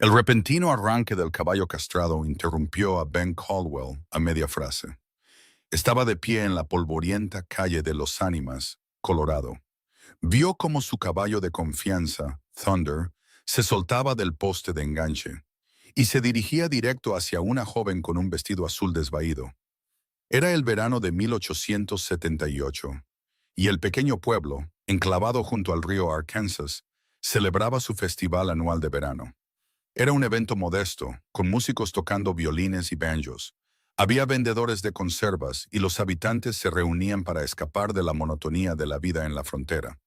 El repentino arranque del caballo castrado interrumpió a Ben Caldwell a media frase. Estaba de pie en la polvorienta calle de Los Ánimas, Colorado. Vio cómo su caballo de confianza, Thunder, se soltaba del poste de enganche y se dirigía directo hacia una joven con un vestido azul desvaído. Era el verano de 1878, y el pequeño pueblo, enclavado junto al río Arkansas, celebraba su festival anual de verano. Era un evento modesto, con músicos tocando violines y banjos. Había vendedores de conservas y los habitantes se reunían para escapar de la monotonía de la vida en la frontera.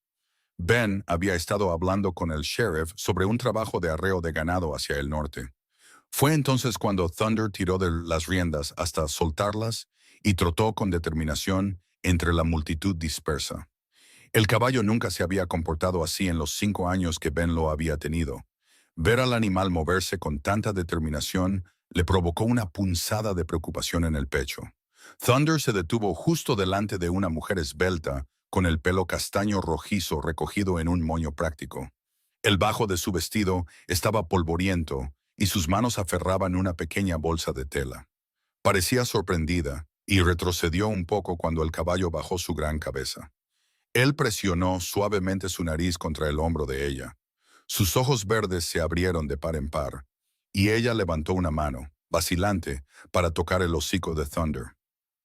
Ben había estado hablando con el sheriff sobre un trabajo de arreo de ganado hacia el norte. Fue entonces cuando Thunder tiró de las riendas hasta soltarlas y trotó con determinación entre la multitud dispersa. El caballo nunca se había comportado así en los 5 años que Ben lo había tenido. Ver al animal moverse con tanta determinación le provocó una punzada de preocupación en el pecho. Thunder se detuvo justo delante de una mujer esbelta, con el pelo castaño rojizo recogido en un moño práctico. El bajo de su vestido estaba polvoriento y sus manos aferraban una pequeña bolsa de tela. Parecía sorprendida y retrocedió un poco cuando el caballo bajó su gran cabeza. Él presionó suavemente su nariz contra el hombro de ella. Sus ojos verdes se abrieron de par en par, y ella levantó una mano, vacilante, para tocar el hocico de Thunder.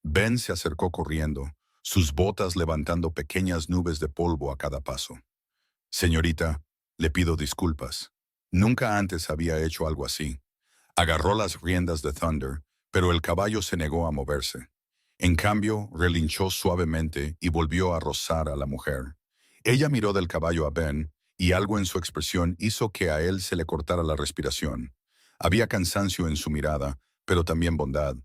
Ben se acercó corriendo, sus botas levantando pequeñas nubes de polvo a cada paso. Señorita, le pido disculpas. Nunca antes había hecho algo así. Agarró las riendas de Thunder, pero el caballo se negó a moverse. En cambio, relinchó suavemente y volvió a rozar a la mujer. Ella miró del caballo a Ben, y algo en su expresión hizo que a él se le cortara la respiración. Había cansancio en su mirada, pero también bondad.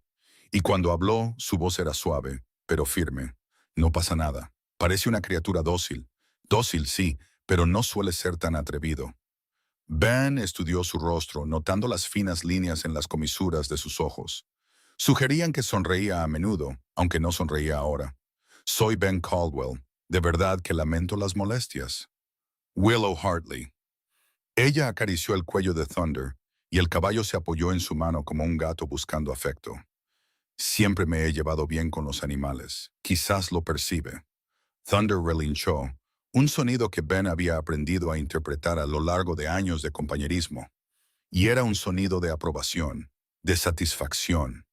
Y cuando habló, su voz era suave, pero firme. No pasa nada. Parece una criatura dócil. Dócil, sí, pero no suele ser tan atrevido. Ben estudió su rostro, notando las finas líneas en las comisuras de sus ojos. Sugerían que sonreía a menudo, aunque no sonreía ahora. Soy Ben Caldwell. De verdad que lamento las molestias. Willow Hartley. Ella acarició el cuello de Thunder, y el caballo se apoyó en su mano como un gato buscando afecto. Siempre me he llevado bien con los animales. Quizás lo percibe. Thunder relinchó, un sonido que Ben había aprendido a interpretar a lo largo de años de compañerismo. Y era un sonido de aprobación, de satisfacción.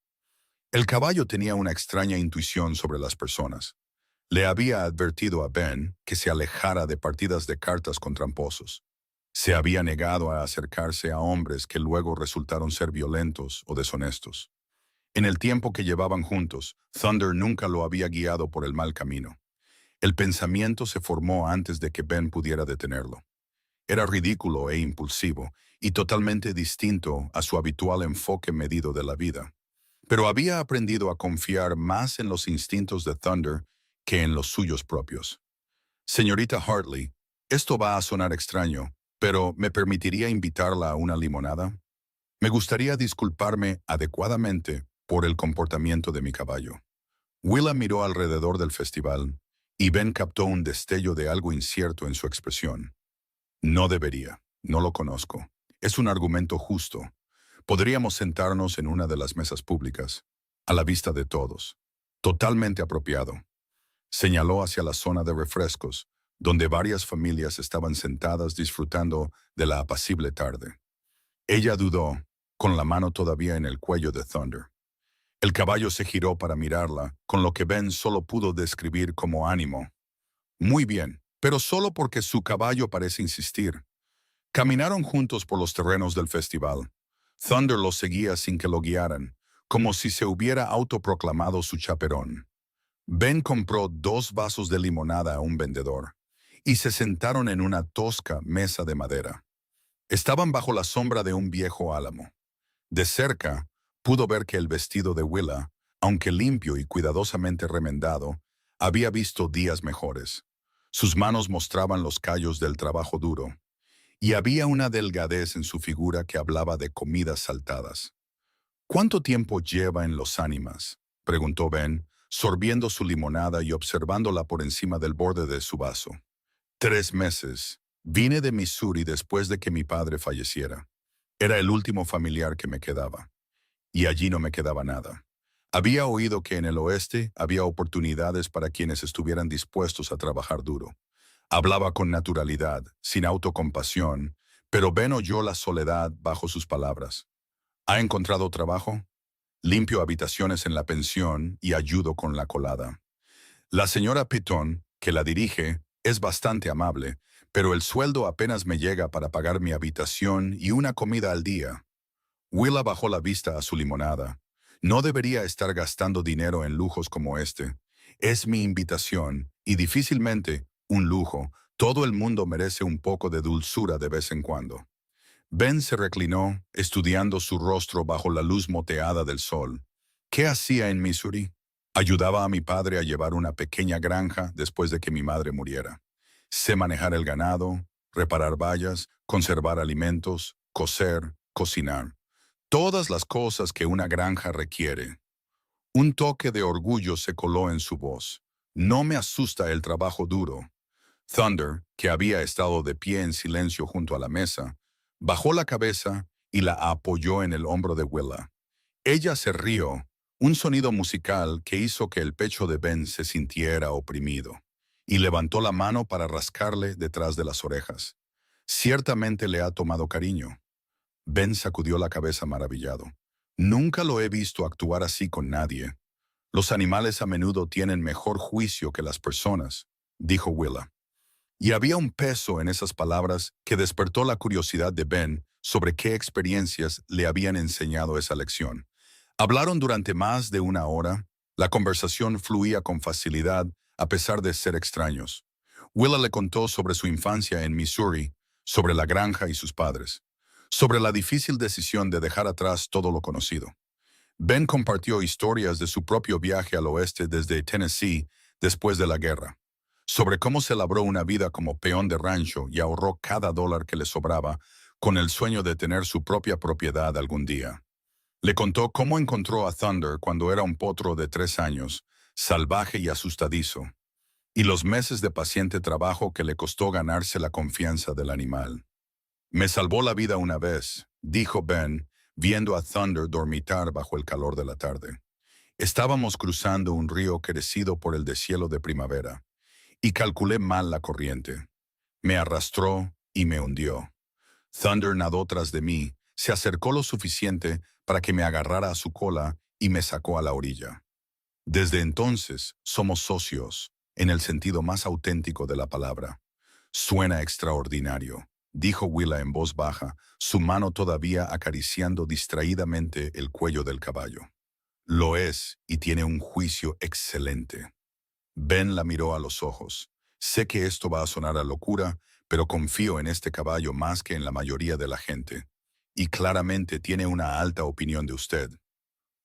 El caballo tenía una extraña intuición sobre las personas. Le había advertido a Ben que se alejara de partidas de cartas con tramposos. Se había negado a acercarse a hombres que luego resultaron ser violentos o deshonestos. En el tiempo que llevaban juntos, Thunder nunca lo había guiado por el mal camino. El pensamiento se formó antes de que Ben pudiera detenerlo. Era ridículo e impulsivo, y totalmente distinto a su habitual enfoque medido de la vida. Pero había aprendido a confiar más en los instintos de Thunder que en los suyos propios. Señorita Hartley, esto va a sonar extraño, pero ¿me permitiría invitarla a una limonada? Me gustaría disculparme adecuadamente por el comportamiento de mi caballo. Willa miró alrededor del festival, y Ben captó un destello de algo incierto en su expresión. No debería, no lo conozco. Es un argumento justo. Podríamos sentarnos en una de las mesas públicas, a la vista de todos. Totalmente apropiado. Señaló hacia la zona de refrescos, donde varias familias estaban sentadas disfrutando de la apacible tarde. Ella dudó, con la mano todavía en el cuello de Thunder. El caballo se giró para mirarla, con lo que Ben solo pudo describir como ánimo. Muy bien, pero solo porque su caballo parece insistir. Caminaron juntos por los terrenos del festival. Thunder los seguía sin que lo guiaran, como si se hubiera autoproclamado su chaperón. Ben compró 2 vasos de limonada a un vendedor, y se sentaron en una tosca mesa de madera. Estaban bajo la sombra de un viejo álamo. De cerca, pudo ver que el vestido de Willa, aunque limpio y cuidadosamente remendado, había visto días mejores. Sus manos mostraban los callos del trabajo duro, y había una delgadez en su figura que hablaba de comidas saltadas. ¿Cuánto tiempo lleva en Los Ánimas?, preguntó Ben, sorbiendo su limonada y observándola por encima del borde de su vaso. 3 meses. Vine de Missouri después de que mi padre falleciera. Era el último familiar que me quedaba, y allí no me quedaba nada. Había oído que en el oeste había oportunidades para quienes estuvieran dispuestos a trabajar duro. Hablaba con naturalidad, sin autocompasión, pero Ben oyó la soledad bajo sus palabras. ¿Ha encontrado trabajo? Limpio habitaciones en la pensión y ayudo con la colada. La señora Piton, que la dirige, es bastante amable, pero el sueldo apenas me llega para pagar mi habitación y una comida al día. Willa bajó la vista a su limonada. No debería estar gastando dinero en lujos como este. Es mi invitación, y difícilmente un lujo. Todo el mundo merece un poco de dulzura de vez en cuando. Ben se reclinó, estudiando su rostro bajo la luz moteada del sol. ¿Qué hacía en Missouri? Ayudaba a mi padre a llevar una pequeña granja después de que mi madre muriera. Sé manejar el ganado, reparar vallas, conservar alimentos, coser, cocinar. Todas las cosas que una granja requiere. Un toque de orgullo se coló en su voz. No me asusta el trabajo duro. Thunder, que había estado de pie en silencio junto a la mesa, bajó la cabeza y la apoyó en el hombro de Willa. Ella se rió, un sonido musical que hizo que el pecho de Ben se sintiera oprimido, y levantó la mano para rascarle detrás de las orejas. Ciertamente le ha tomado cariño. Ben sacudió la cabeza maravillado. Nunca lo he visto actuar así con nadie. Los animales a menudo tienen mejor juicio que las personas, dijo Willa. Y había un peso en esas palabras que despertó la curiosidad de Ben sobre qué experiencias le habían enseñado esa lección. Hablaron durante más de una hora. La conversación fluía con facilidad a pesar de ser extraños. Willa le contó sobre su infancia en Missouri, sobre la granja y sus padres, sobre la difícil decisión de dejar atrás todo lo conocido. Ben compartió historias de su propio viaje al oeste desde Tennessee después de la guerra, sobre cómo se labró una vida como peón de rancho y ahorró cada dólar que le sobraba con el sueño de tener su propia propiedad algún día. Le contó cómo encontró a Thunder cuando era un potro de 3 años, salvaje y asustadizo, y los meses de paciente trabajo que le costó ganarse la confianza del animal. Me salvó la vida una vez, dijo Ben, viendo a Thunder dormitar bajo el calor de la tarde. Estábamos cruzando un río crecido por el deshielo de primavera, y calculé mal la corriente. Me arrastró y me hundió. Thunder nadó tras de mí, se acercó lo suficiente para que me agarrara a su cola y me sacó a la orilla. Desde entonces somos socios, en el sentido más auténtico de la palabra. Suena extraordinario, dijo Willa en voz baja, su mano todavía acariciando distraídamente el cuello del caballo. Lo es, y tiene un juicio excelente. Ben la miró a los ojos. Sé que esto va a sonar a locura, pero confío en este caballo más que en la mayoría de la gente. Y claramente tiene una alta opinión de usted.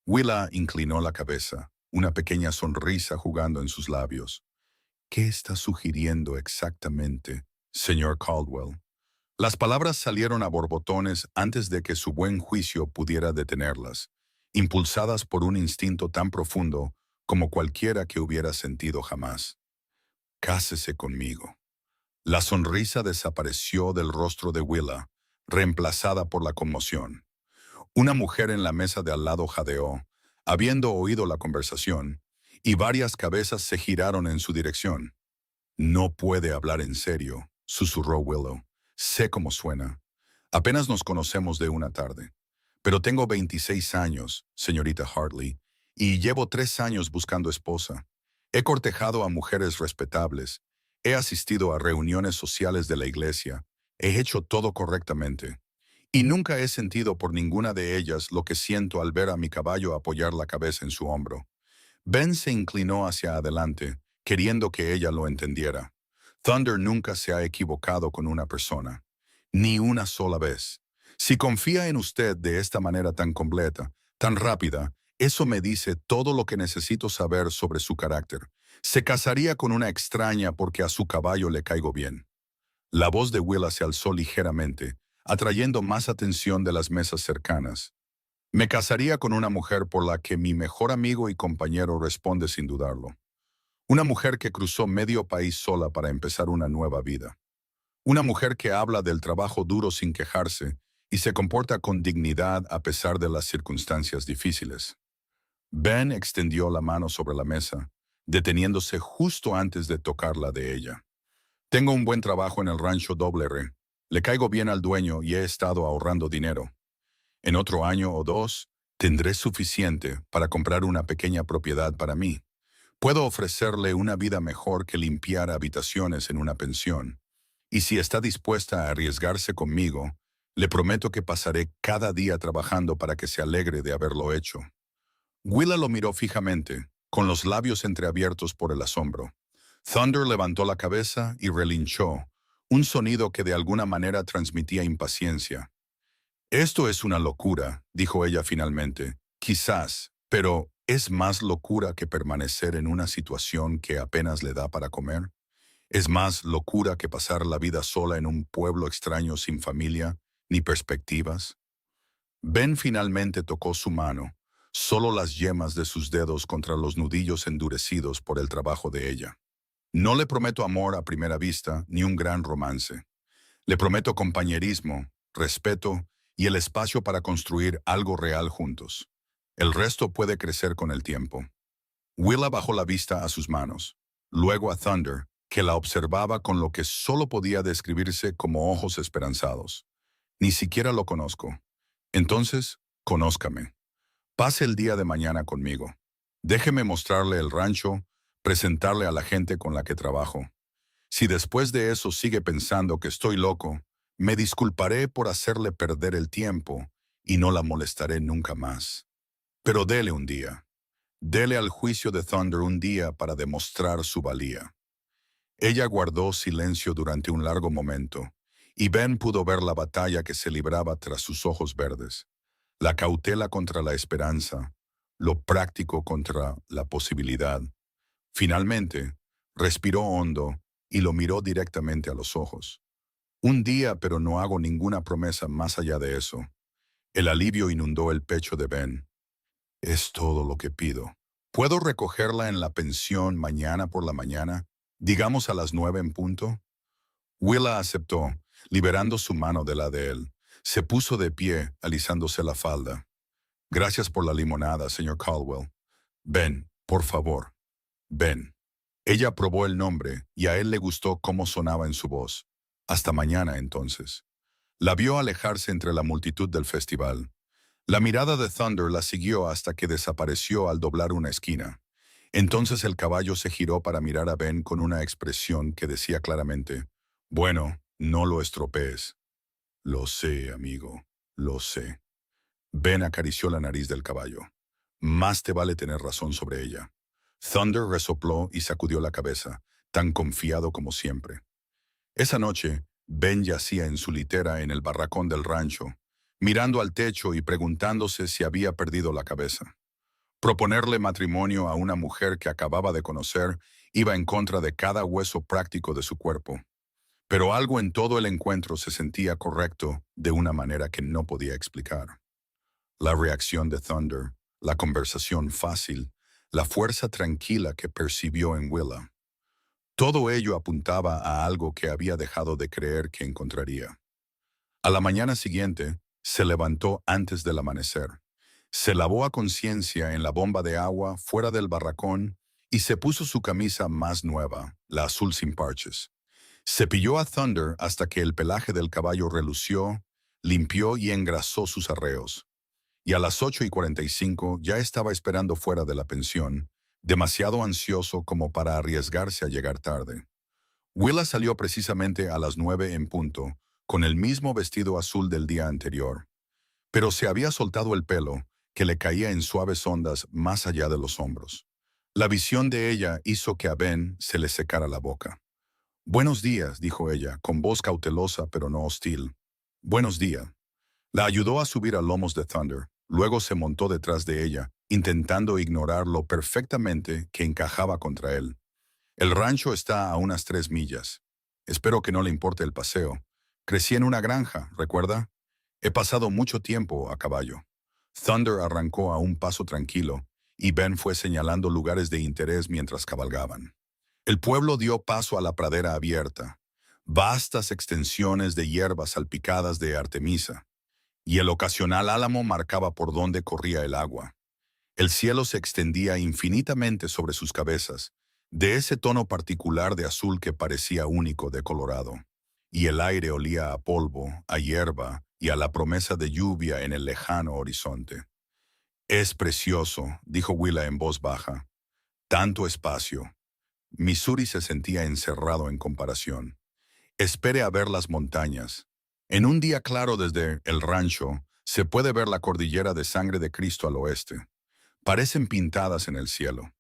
Willa inclinó la cabeza, una pequeña sonrisa jugando en sus labios. ¿Qué está sugiriendo exactamente, señor Caldwell? Las palabras salieron a borbotones antes de que su buen juicio pudiera detenerlas, impulsadas por un instinto tan profundo como cualquiera que hubiera sentido jamás. Cásese conmigo. La sonrisa desapareció del rostro de Willa, reemplazada por la conmoción. Una mujer en la mesa de al lado jadeó, habiendo oído la conversación, y varias cabezas se giraron en su dirección. No puede hablar en serio, susurró Willow. Sé cómo suena. Apenas nos conocemos de una tarde. Pero tengo 26 años, señorita Hartley, y llevo 3 años buscando esposa. He cortejado a mujeres respetables. He asistido a reuniones sociales de la iglesia. He hecho todo correctamente. Y nunca he sentido por ninguna de ellas lo que siento al ver a mi caballo apoyar la cabeza en su hombro. Ben se inclinó hacia adelante, queriendo que ella lo entendiera. Thunder nunca se ha equivocado con una persona. Ni una sola vez. Si confía en usted de esta manera tan completa, tan rápida, eso me dice todo lo que necesito saber sobre su carácter. Se casaría con una extraña porque a su caballo le caigo bien. La voz de Willa se alzó ligeramente, atrayendo más atención de las mesas cercanas. Me casaría con una mujer por la que mi mejor amigo y compañero responde sin dudarlo. Una mujer que cruzó medio país sola para empezar una nueva vida. Una mujer que habla del trabajo duro sin quejarse y se comporta con dignidad a pesar de las circunstancias difíciles. Ben extendió la mano sobre la mesa, deteniéndose justo antes de tocarla de ella. Tengo un buen trabajo en el rancho Doble R. Le caigo bien al dueño y he estado ahorrando dinero. En otro año o dos, tendré suficiente para comprar una pequeña propiedad para mí. Puedo ofrecerle una vida mejor que limpiar habitaciones en una pensión. Y si está dispuesta a arriesgarse conmigo, le prometo que pasaré cada día trabajando para que se alegre de haberlo hecho. Willa lo miró fijamente, con los labios entreabiertos por el asombro. Thunder levantó la cabeza y relinchó, un sonido que de alguna manera transmitía impaciencia. Esto es una locura, dijo ella finalmente. Quizás, pero ¿es más locura que permanecer en una situación que apenas le da para comer? ¿Es más locura que pasar la vida sola en un pueblo extraño sin familia ni perspectivas? Ben finalmente tocó su mano, solo las yemas de sus dedos contra los nudillos endurecidos por el trabajo de ella. No le prometo amor a primera vista ni un gran romance. Le prometo compañerismo, respeto y el espacio para construir algo real juntos. El resto puede crecer con el tiempo. Willa bajó la vista a sus manos, luego a Thunder, que la observaba con lo que solo podía describirse como ojos esperanzados. Ni siquiera lo conozco. Entonces, conózcame. Pase el día de mañana conmigo. Déjeme mostrarle el rancho, presentarle a la gente con la que trabajo. Si después de eso sigue pensando que estoy loco, me disculparé por hacerle perder el tiempo y no la molestaré nunca más. Pero dele un día. Dele al juicio de Thunder un día para demostrar su valía. Ella guardó silencio durante un largo momento, y Ben pudo ver la batalla que se libraba tras sus ojos verdes. La cautela contra la esperanza, lo práctico contra la posibilidad. Finalmente, respiró hondo y lo miró directamente a los ojos. Un día, pero no hago ninguna promesa más allá de eso. El alivio inundó el pecho de Ben. Es todo lo que pido. ¿Puedo recogerla en la pensión mañana por la mañana? Digamos a las 9 en punto. Willa aceptó, liberando su mano de la de él. Se puso de pie, alisándose la falda. Gracias por la limonada, señor Caldwell. Ben, por favor. Ben. Ella probó el nombre y a él le gustó cómo sonaba en su voz. Hasta mañana, entonces. La vio alejarse entre la multitud del festival. La mirada de Thunder la siguió hasta que desapareció al doblar una esquina. Entonces el caballo se giró para mirar a Ben con una expresión que decía claramente, «Bueno, no lo estropees». «Lo sé, amigo, lo sé». Ben acarició la nariz del caballo. «Más te vale tener razón sobre ella». Thunder resopló y sacudió la cabeza, tan confiado como siempre. Esa noche, Ben yacía en su litera en el barracón del rancho, mirando al techo y preguntándose si había perdido la cabeza. Proponerle matrimonio a una mujer que acababa de conocer iba en contra de cada hueso práctico de su cuerpo. Pero algo en todo el encuentro se sentía correcto de una manera que no podía explicar. La reacción de Thunder, la conversación fácil, la fuerza tranquila que percibió en Willa. Todo ello apuntaba a algo que había dejado de creer que encontraría. A la mañana siguiente, se levantó antes del amanecer. Se lavó a conciencia en la bomba de agua fuera del barracón y se puso su camisa más nueva, la azul sin parches. Cepilló a Thunder hasta que el pelaje del caballo relució, limpió y engrasó sus arreos. Y a las 8:45 ya estaba esperando fuera de la pensión, demasiado ansioso como para arriesgarse a llegar tarde. Willa salió precisamente a las 9 en punto, con el mismo vestido azul del día anterior. Pero se había soltado el pelo, que le caía en suaves ondas más allá de los hombros. La visión de ella hizo que a Ben se le secara la boca. «Buenos días», dijo ella, con voz cautelosa pero no hostil. «Buenos días». La ayudó a subir a lomos de Thunder, luego se montó detrás de ella, intentando ignorar lo perfectamente que encajaba contra él. «El rancho está a unas 3 millas. Espero que no le importe el paseo. Crecí en una granja, ¿recuerda? He pasado mucho tiempo a caballo». Thunder arrancó a un paso tranquilo, y Ben fue señalando lugares de interés mientras cabalgaban. El pueblo dio paso a la pradera abierta, vastas extensiones de hierbas salpicadas de artemisa, y el ocasional álamo marcaba por dónde corría el agua. El cielo se extendía infinitamente sobre sus cabezas, de ese tono particular de azul que parecía único de Colorado, y el aire olía a polvo, a hierba y a la promesa de lluvia en el lejano horizonte. «Es precioso», dijo Willa en voz baja. «Tanto espacio». Missouri se sentía encerrado en comparación. Espere a ver las montañas. En un día claro desde el rancho, se puede ver la cordillera de Sangre de Cristo al oeste. Parecen pintadas en el cielo.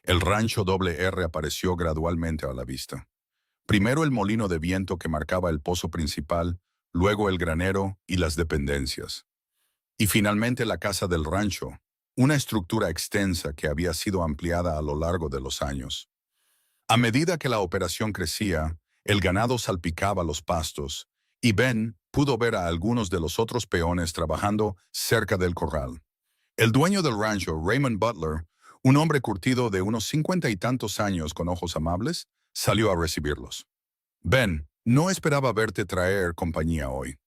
El rancho Doble R apareció gradualmente a la vista. Primero el molino de viento que marcaba el pozo principal, luego el granero y las dependencias. Y finalmente la casa del rancho, una estructura extensa que había sido ampliada a lo largo de los años. A medida que la operación crecía, el ganado salpicaba los pastos, y Ben pudo ver a algunos de los otros peones trabajando cerca del corral. El dueño del rancho, Raymond Butler, un hombre curtido de unos 50 y tantos años con ojos amables, salió a recibirlos. «Ben, no esperaba verte traer compañía hoy».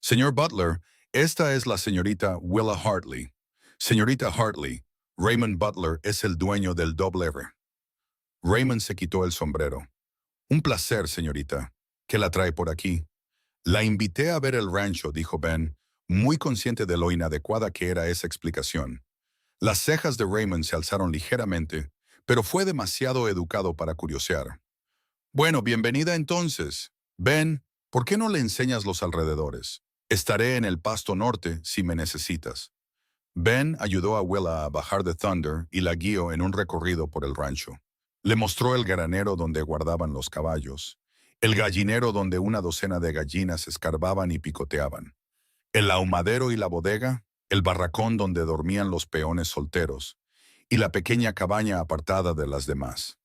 «Señor Butler, esta es la señorita Willa Hartley». «Señorita Hartley, Raymond Butler es el dueño del Doble R». Raymond se quitó el sombrero. «Un placer, señorita. ¿Qué la trae por aquí?» «La invité a ver el rancho», dijo Ben, muy consciente de lo inadecuada que era esa explicación. Las cejas de Raymond se alzaron ligeramente, pero fue demasiado educado para curiosear. «Bueno, bienvenida entonces. Ben, ¿por qué no le enseñas los alrededores? Estaré en el pasto norte si me necesitas». Ben ayudó a Willa a bajar de Thunder y la guió en un recorrido por el rancho. Le mostró el granero donde guardaban los caballos, el gallinero donde una docena de gallinas escarbaban y picoteaban, el ahumadero y la bodega, el barracón donde dormían los peones solteros, y la pequeña cabaña apartada de las demás.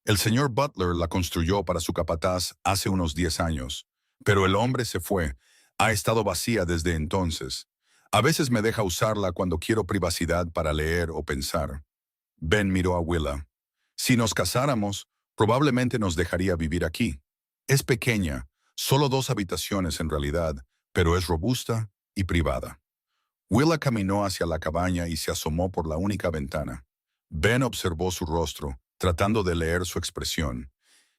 El señor Butler la construyó para su capataz hace unos 10 años, pero el hombre se fue. Ha estado vacía desde entonces. A veces me deja usarla cuando quiero privacidad para leer o pensar. Ben miró a Willa. «Si nos casáramos, probablemente nos dejaría vivir aquí. Es pequeña, solo 2 habitaciones en realidad, pero es robusta y privada». Willa caminó hacia la cabaña y se asomó por la única ventana. Ben observó su rostro, tratando de leer su expresión.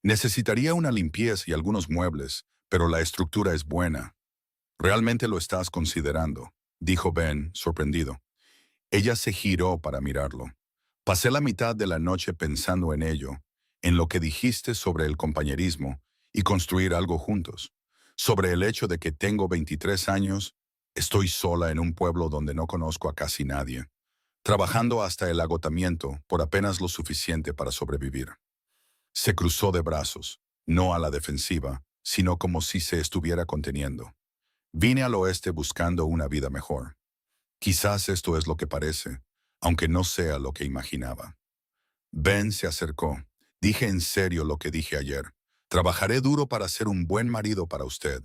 «Necesitaría una limpieza y algunos muebles, pero la estructura es buena». «¿Realmente lo estás considerando?», dijo Ben, sorprendido. Ella se giró para mirarlo. «Pasé la mitad de la noche pensando en ello, en lo que dijiste sobre el compañerismo y construir algo juntos, sobre el hecho de que tengo 23 años, estoy sola en un pueblo donde no conozco a casi nadie, trabajando hasta el agotamiento por apenas lo suficiente para sobrevivir». Se cruzó de brazos, no a la defensiva, sino como si se estuviera conteniendo. «Vine al oeste buscando una vida mejor. Quizás esto es lo que parece, aunque no sea lo que imaginaba». Ben se acercó. «Dije en serio lo que dije ayer. Trabajaré duro para ser un buen marido para usted.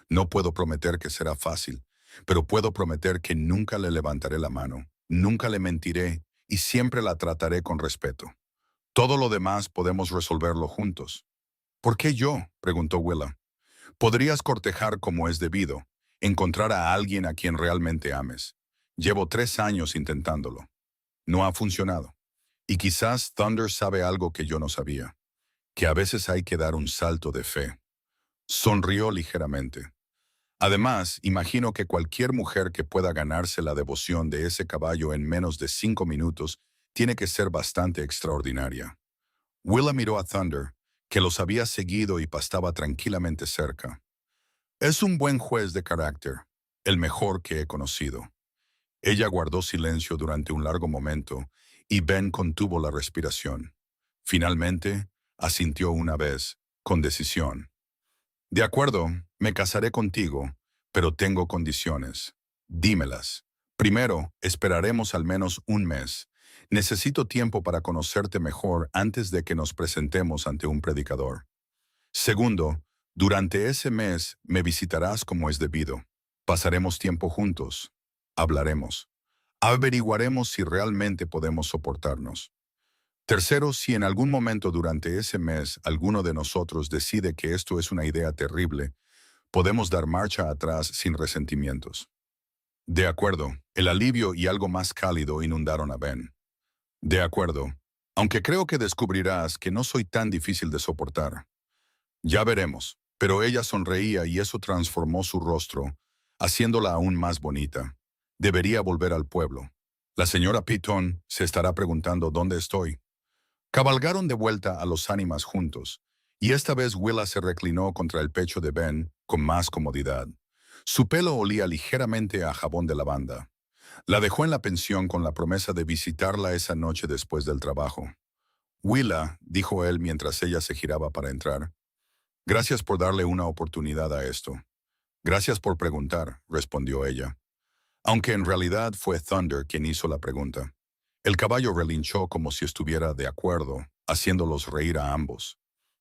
No puedo prometer que será fácil, pero puedo prometer que nunca le levantaré la mano, nunca le mentiré y siempre la trataré con respeto. Todo lo demás podemos resolverlo juntos». «¿Por qué yo?», preguntó Willa. «Podrías cortejar como es debido, encontrar a alguien a quien realmente ames. Llevo 3 años intentándolo. No ha funcionado. Y quizás Thunder sabe algo que yo no sabía, que a veces hay que dar un salto de fe». Sonrió ligeramente. «Además, imagino que cualquier mujer que pueda ganarse la devoción de ese caballo en menos de 5 minutos tiene que ser bastante extraordinaria». Willa miró a Thunder, que los había seguido y pastaba tranquilamente cerca. «Es un buen juez de carácter, el mejor que he conocido». Ella guardó silencio durante un largo momento y Ben contuvo la respiración. Finalmente, asintió una vez, con decisión. «De acuerdo, me casaré contigo, pero tengo condiciones. Dímelas. Primero, esperaremos al menos un mes. Necesito tiempo para conocerte mejor antes de que nos presentemos ante un predicador. Segundo, durante ese mes me visitarás como es debido. Pasaremos tiempo juntos. Hablaremos. Averiguaremos si realmente podemos soportarnos. Tercero, si en algún momento durante ese mes alguno de nosotros decide que esto es una idea terrible, podemos dar marcha atrás sin resentimientos. De acuerdo, el alivio y algo más cálido inundaron a Ben. De acuerdo, aunque creo que descubrirás que no soy tan difícil de soportar. Ya veremos, pero ella sonreía y eso transformó su rostro, haciéndola aún más bonita. Debería volver al pueblo. La señora Piton se estará preguntando dónde estoy. Cabalgaron de vuelta a Los Ánimas juntos, y esta vez Willa se reclinó contra el pecho de Ben con más comodidad. Su pelo olía ligeramente a jabón de lavanda. La dejó en la pensión con la promesa de visitarla esa noche después del trabajo. Willa, dijo él mientras ella se giraba para entrar, gracias por darle una oportunidad a esto. Gracias por preguntar, respondió ella. Aunque en realidad fue Thunder quien hizo la pregunta. El caballo relinchó como si estuviera de acuerdo, haciéndolos reír a ambos.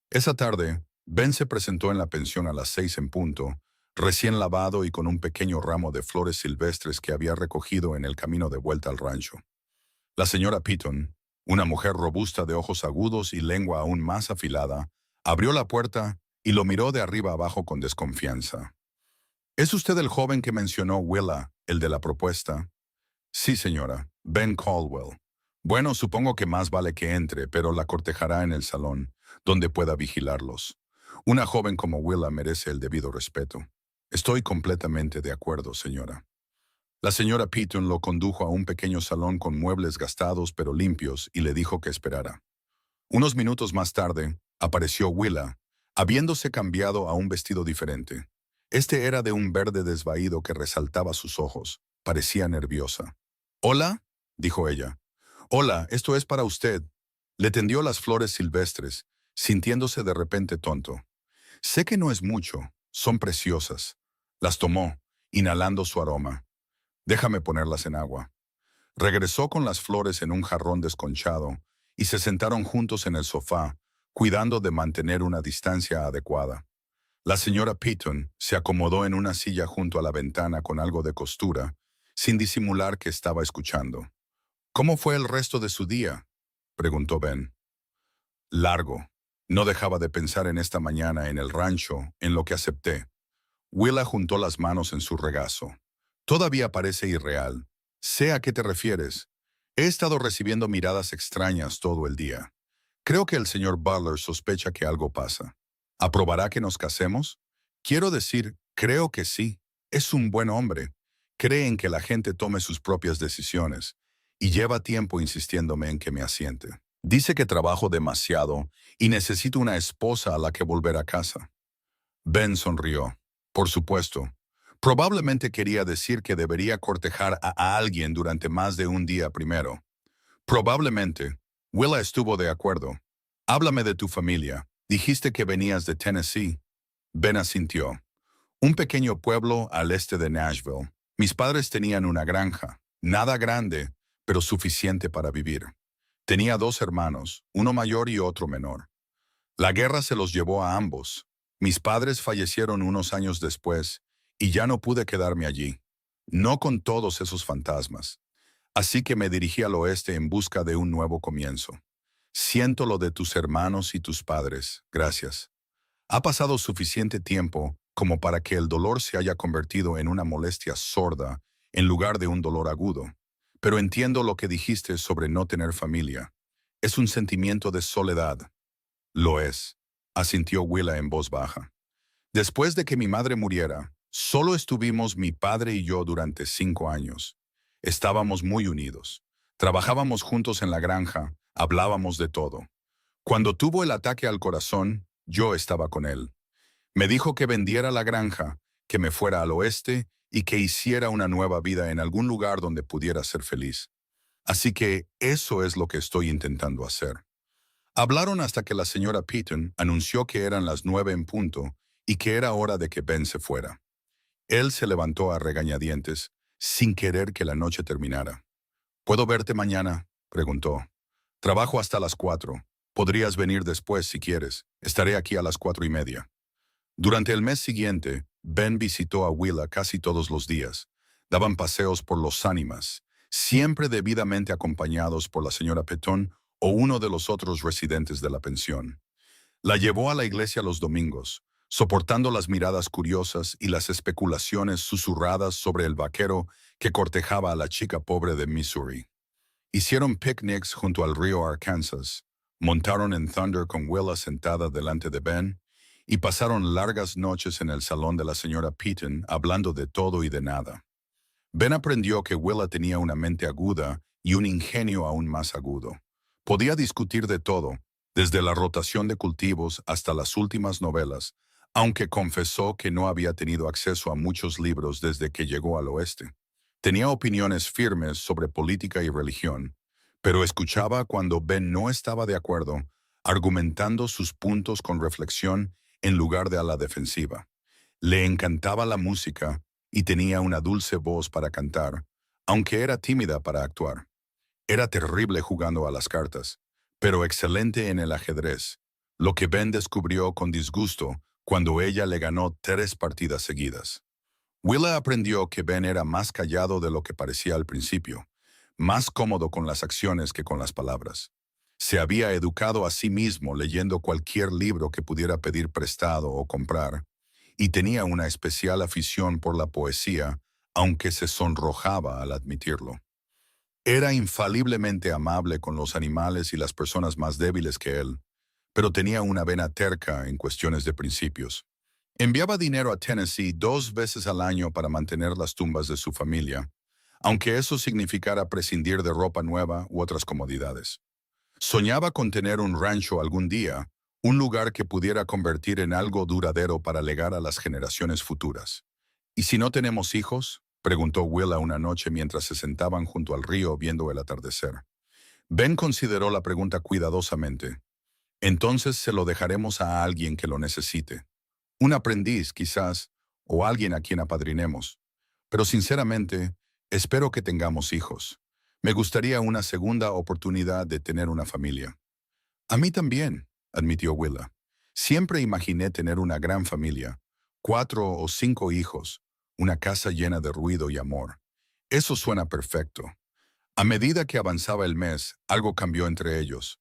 Esa tarde, Ben se presentó en la pensión a las 6 en punto, recién lavado y con un pequeño ramo de flores silvestres que había recogido en el camino de vuelta al rancho. La señora Piton, una mujer robusta de ojos agudos y lengua aún más afilada, abrió la puerta y lo miró de arriba abajo con desconfianza. ¿Es usted el joven que mencionó Willa, el de la propuesta? Sí, señora, Ben Caldwell. Bueno, supongo que más vale que entre, pero la cortejará en el salón, donde pueda vigilarlos. Una joven como Willa merece el debido respeto. Estoy completamente de acuerdo, señora. La señora Piton lo condujo a un pequeño salón con muebles gastados pero limpios y le dijo que esperara. Unos minutos más tarde, apareció Willa, habiéndose cambiado a un vestido diferente. Este era de un verde desvaído que resaltaba sus ojos. Parecía nerviosa. «Hola», dijo ella. «Hola, esto es para usted». Le tendió las flores silvestres, sintiéndose de repente tonto. «Sé que no es mucho, son preciosas». Las tomó, inhalando su aroma. «Déjame ponerlas en agua». Regresó con las flores en un jarrón desconchado y se sentaron juntos en el sofá, cuidando de mantener una distancia adecuada. La señora Piton se acomodó en una silla junto a la ventana con algo de costura, sin disimular que estaba escuchando. «¿Cómo fue el resto de su día?», preguntó Ben. «Largo. No dejaba de pensar en esta mañana en el rancho, en lo que acepté». Willa juntó las manos en su regazo. «Todavía parece irreal. Sé a qué te refieres. He estado recibiendo miradas extrañas todo el día. Creo que el señor Butler sospecha que algo pasa. ¿Aprobará que nos casemos? Quiero decir, creo que sí. Es un buen hombre. Cree en que la gente tome sus propias decisiones y lleva tiempo insistiéndome en que me asiente. Dice que trabajo demasiado y necesito una esposa a la que volver a casa». Ben sonrió. «Por supuesto. Probablemente quería decir que debería cortejar a alguien durante más de un día primero. Probablemente». Willa estuvo de acuerdo. «Háblame de tu familia. Dijiste que venías de Tennessee». Ben asintió. «Un pequeño pueblo al este de Nashville. Mis padres tenían una granja. Nada grande, pero suficiente para vivir. Tenía 2 hermanos, uno mayor y otro menor. La guerra se los llevó a ambos. Mis padres fallecieron unos años después y ya no pude quedarme allí. No con todos esos fantasmas. Así que me dirigí al oeste en busca de un nuevo comienzo. Siento lo de tus hermanos y tus padres. Gracias. Ha pasado suficiente tiempo como para que el dolor se haya convertido en una molestia sorda en lugar de un dolor agudo. Pero entiendo lo que dijiste sobre no tener familia. Es un sentimiento de soledad». «Lo es», asintió Willa en voz baja. «Después de que mi madre muriera, solo estuvimos mi padre y yo durante 5 años. Estábamos muy unidos. Trabajábamos juntos en la granja, hablábamos de todo. Cuando tuvo el ataque al corazón, yo estaba con él. Me dijo que vendiera la granja, que me fuera al oeste y que hiciera una nueva vida en algún lugar donde pudiera ser feliz. Así que eso es lo que estoy intentando hacer». Hablaron hasta que la señora Piton anunció que eran las 9 en punto y que era hora de que Ben se fuera. Él se levantó a regañadientes, sin querer que la noche terminara. «¿Puedo verte mañana?», preguntó. «Trabajo hasta las 4. Podrías venir después si quieres. Estaré aquí a las 4:30». Durante el mes siguiente, Ben visitó a Willa casi todos los días. Daban paseos por Los Ánimas, siempre debidamente acompañados por la señora Piton o uno de los otros residentes de la pensión. La llevó a la iglesia los domingos, soportando las miradas curiosas y las especulaciones susurradas sobre el vaquero que cortejaba a la chica pobre de Missouri. Hicieron picnics junto al río Arkansas, montaron en Thunder con Willa sentada delante de Ben, y pasaron largas noches en el salón de la señora Peaton hablando de todo y de nada. Ben aprendió que Willa tenía una mente aguda y un ingenio aún más agudo. Podía discutir de todo, desde la rotación de cultivos hasta las últimas novelas, aunque confesó que no había tenido acceso a muchos libros desde que llegó al oeste. Tenía opiniones firmes sobre política y religión, pero escuchaba cuando Ben no estaba de acuerdo, argumentando sus puntos con reflexión en lugar de a la defensiva. Le encantaba la música y tenía una dulce voz para cantar, aunque era tímida para actuar. Era terrible jugando a las cartas, pero excelente en el ajedrez, lo que Ben descubrió con disgusto cuando ella le ganó 3 partidas seguidas. Willa aprendió que Ben era más callado de lo que parecía al principio, más cómodo con las acciones que con las palabras. Se había educado a sí mismo leyendo cualquier libro que pudiera pedir prestado o comprar, y tenía una especial afición por la poesía, aunque se sonrojaba al admitirlo. Era infaliblemente amable con los animales y las personas más débiles que él, pero tenía una vena terca en cuestiones de principios. Enviaba dinero a Tennessee 2 veces al año para mantener las tumbas de su familia, aunque eso significara prescindir de ropa nueva u otras comodidades. Soñaba con tener un rancho algún día, un lugar que pudiera convertir en algo duradero para legar a las generaciones futuras. ¿Y si no tenemos hijos?, preguntó Willa una noche mientras se sentaban junto al río viendo el atardecer. Ben consideró la pregunta cuidadosamente. Entonces se lo dejaremos a alguien que lo necesite. Un aprendiz, quizás, o alguien a quien apadrinemos. Pero sinceramente, espero que tengamos hijos. Me gustaría una segunda oportunidad de tener una familia. A mí también, admitió Willa. Siempre imaginé tener una gran familia, 4 o 5 hijos, una casa llena de ruido y amor. Eso suena perfecto. A medida que avanzaba el mes, algo cambió entre ellos.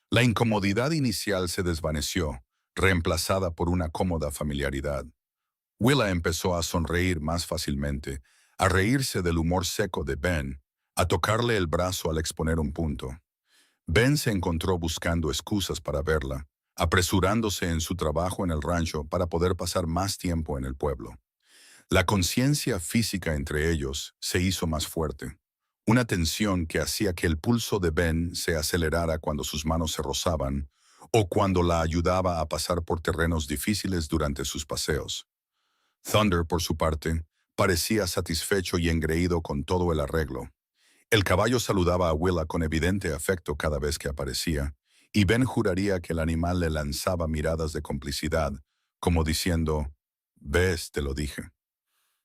La incomodidad inicial se desvaneció, reemplazada por una cómoda familiaridad. Willa empezó a sonreír más fácilmente, a reírse del humor seco de Ben, a tocarle el brazo al exponer un punto. Ben se encontró buscando excusas para verla, apresurándose en su trabajo en el rancho para poder pasar más tiempo en el pueblo. La conciencia física entre ellos se hizo más fuerte, una tensión que hacía que el pulso de Ben se acelerara cuando sus manos se rozaban o cuando la ayudaba a pasar por terrenos difíciles durante sus paseos. Thunder, por su parte, parecía satisfecho y engreído con todo el arreglo. El caballo saludaba a Willa con evidente afecto cada vez que aparecía, y Ben juraría que el animal le lanzaba miradas de complicidad, como diciendo, «Ves, te lo dije».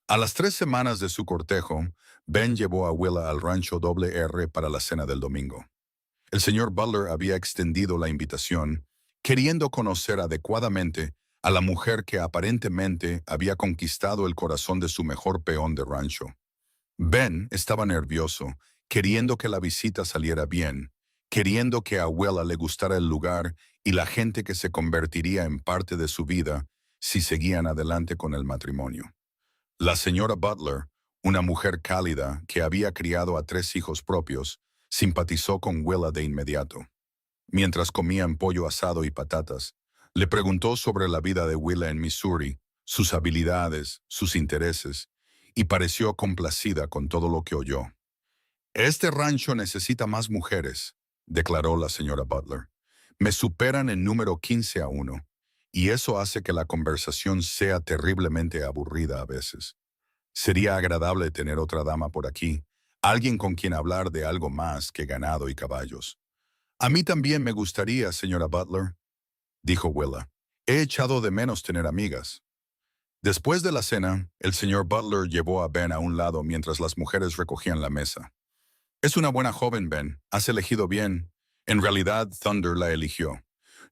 A las 3 semanas de su cortejo, Ben llevó a Willa al rancho R para la cena del domingo. El señor Butler había extendido la invitación, queriendo conocer adecuadamente a la mujer que aparentemente había conquistado el corazón de su mejor peón de rancho. Ben estaba nervioso, queriendo que la visita saliera bien, queriendo que a Willa le gustara el lugar y la gente que se convertiría en parte de su vida si seguían adelante con el matrimonio. La señora Butler, una mujer cálida que había criado a 3 hijos propios, simpatizó con Willa de inmediato. Mientras comían pollo asado y patatas, le preguntó sobre la vida de Willa en Missouri, sus habilidades, sus intereses, y pareció complacida con todo lo que oyó. «Este rancho necesita más mujeres», declaró la señora Butler. «Me superan en número 15-1, y eso hace que la conversación sea terriblemente aburrida a veces. Sería agradable tener otra dama por aquí, alguien con quien hablar de algo más que ganado y caballos». «A mí también me gustaría, señora Butler», dijo Willa. «He echado de menos tener amigas». Después de la cena, el señor Butler llevó a Ben a un lado mientras las mujeres recogían la mesa. «Es una buena joven, Ben. Has elegido bien. En realidad, Thunder la eligió.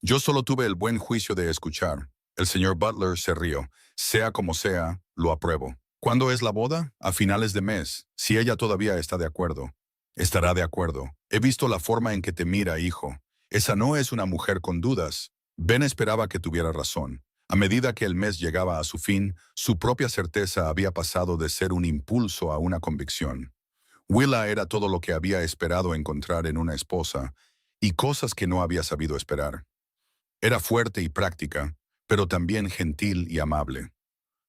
Yo solo tuve el buen juicio de escuchar». El señor Butler se rió. «Sea como sea, lo apruebo». «¿Cuándo es la boda?» «A finales de mes, si ella todavía está de acuerdo». «Estará de acuerdo. He visto la forma en que te mira, hijo. Esa no es una mujer con dudas». Ben esperaba que tuviera razón. A medida que el mes llegaba a su fin, su propia certeza había pasado de ser un impulso a una convicción. Willa era todo lo que había esperado encontrar en una esposa, y cosas que no había sabido esperar. Era fuerte y práctica, pero también gentil y amable.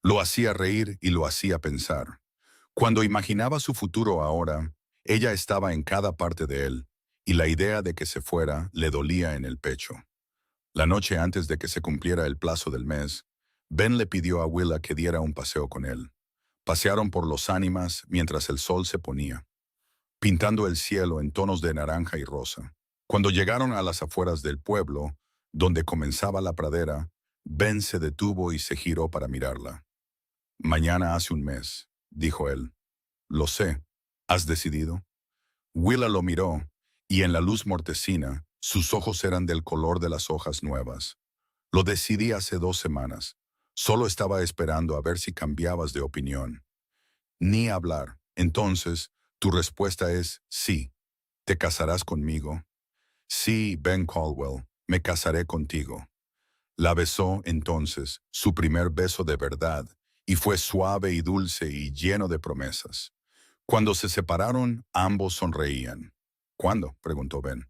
Lo hacía reír y lo hacía pensar. Cuando imaginaba su futuro ahora, ella estaba en cada parte de él, y la idea de que se fuera le dolía en el pecho. La noche antes de que se cumpliera el plazo del mes, Ben le pidió a Willa que diera un paseo con él. Pasearon por los ánimas mientras el sol se ponía, pintando el cielo en tonos de naranja y rosa. Cuando llegaron a las afueras del pueblo, donde comenzaba la pradera, Ben se detuvo y se giró para mirarla. Mañana hace un mes, dijo él. Lo sé. ¿Has decidido? Willa lo miró, y en la luz mortecina, sus ojos eran del color de las hojas nuevas. Lo decidí hace 2 semanas. Solo estaba esperando a ver si cambiabas de opinión. Ni hablar. Entonces, tu respuesta es sí. ¿Te casarás conmigo? Sí, Ben Caldwell, me casaré contigo. La besó entonces, su primer beso de verdad, y fue suave y dulce y lleno de promesas. Cuando se separaron, ambos sonreían. ¿Cuándo?, preguntó Ben.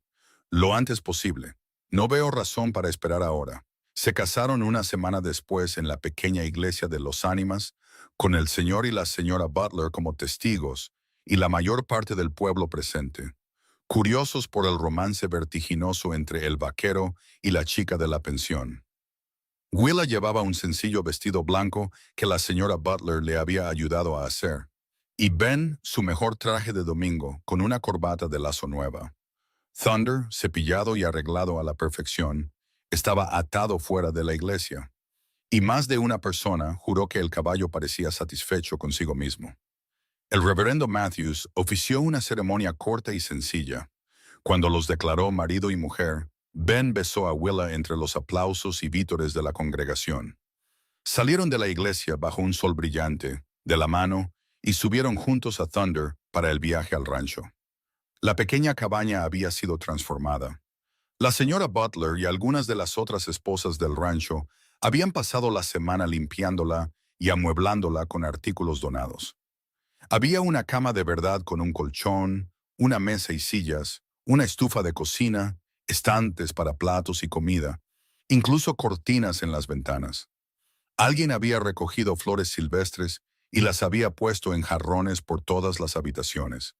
Lo antes posible. No veo razón para esperar ahora. Se casaron una semana después en la pequeña iglesia de Los Ánimas, con el señor y la señora Butler como testigos, y la mayor parte del pueblo presente, curiosos por el romance vertiginoso entre el vaquero y la chica de la pensión. Willa llevaba un sencillo vestido blanco que la señora Butler le había ayudado a hacer, y Ben su mejor traje de domingo con una corbata de lazo nueva. Thunder, cepillado y arreglado a la perfección, estaba atado fuera de la iglesia, y más de una persona juró que el caballo parecía satisfecho consigo mismo. El reverendo Matthews ofició una ceremonia corta y sencilla. Cuando los declaró marido y mujer, Ben besó a Willa entre los aplausos y vítores de la congregación. Salieron de la iglesia bajo un sol brillante, de la mano, y subieron juntos a Thunder para el viaje al rancho. La pequeña cabaña había sido transformada. La señora Butler y algunas de las otras esposas del rancho habían pasado la semana limpiándola y amueblándola con artículos donados. Había una cama de verdad con un colchón, una mesa y sillas, una estufa de cocina, estantes para platos y comida, incluso cortinas en las ventanas. Alguien había recogido flores silvestres y las había puesto en jarrones por todas las habitaciones.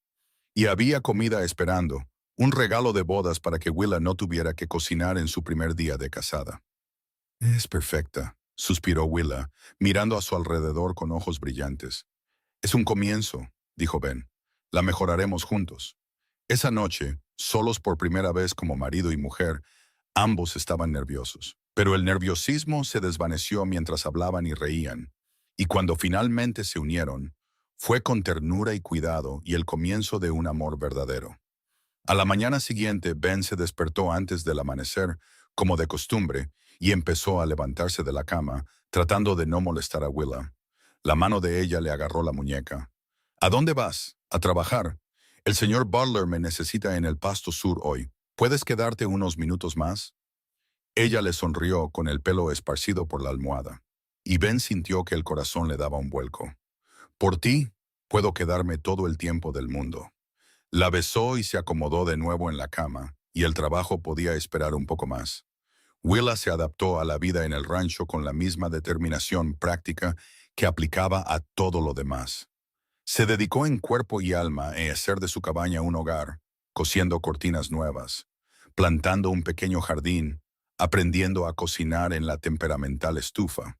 Y había comida esperando, un regalo de bodas para que Willa no tuviera que cocinar en su primer día de casada. Es perfecta, suspiró Willa, mirando a su alrededor con ojos brillantes. Es un comienzo, dijo Ben. La mejoraremos juntos. Esa noche, solos por primera vez como marido y mujer, ambos estaban nerviosos. Pero el nerviosismo se desvaneció mientras hablaban y reían, y cuando finalmente se unieron, fue con ternura y cuidado y el comienzo de un amor verdadero. A la mañana siguiente, Ben se despertó antes del amanecer, como de costumbre, y empezó a levantarse de la cama, tratando de no molestar a Willa. La mano de ella le agarró la muñeca. ¿A dónde vas? A trabajar. El señor Butler me necesita en el pasto sur hoy. ¿Puedes quedarte unos minutos más? Ella le sonrió con el pelo esparcido por la almohada, y Ben sintió que el corazón le daba un vuelco. Por ti, puedo quedarme todo el tiempo del mundo. La besó y se acomodó de nuevo en la cama, y el trabajo podía esperar un poco más. Willa se adaptó a la vida en el rancho con la misma determinación práctica que aplicaba a todo lo demás. Se dedicó en cuerpo y alma a hacer de su cabaña un hogar, cosiendo cortinas nuevas, plantando un pequeño jardín, aprendiendo a cocinar en la temperamental estufa.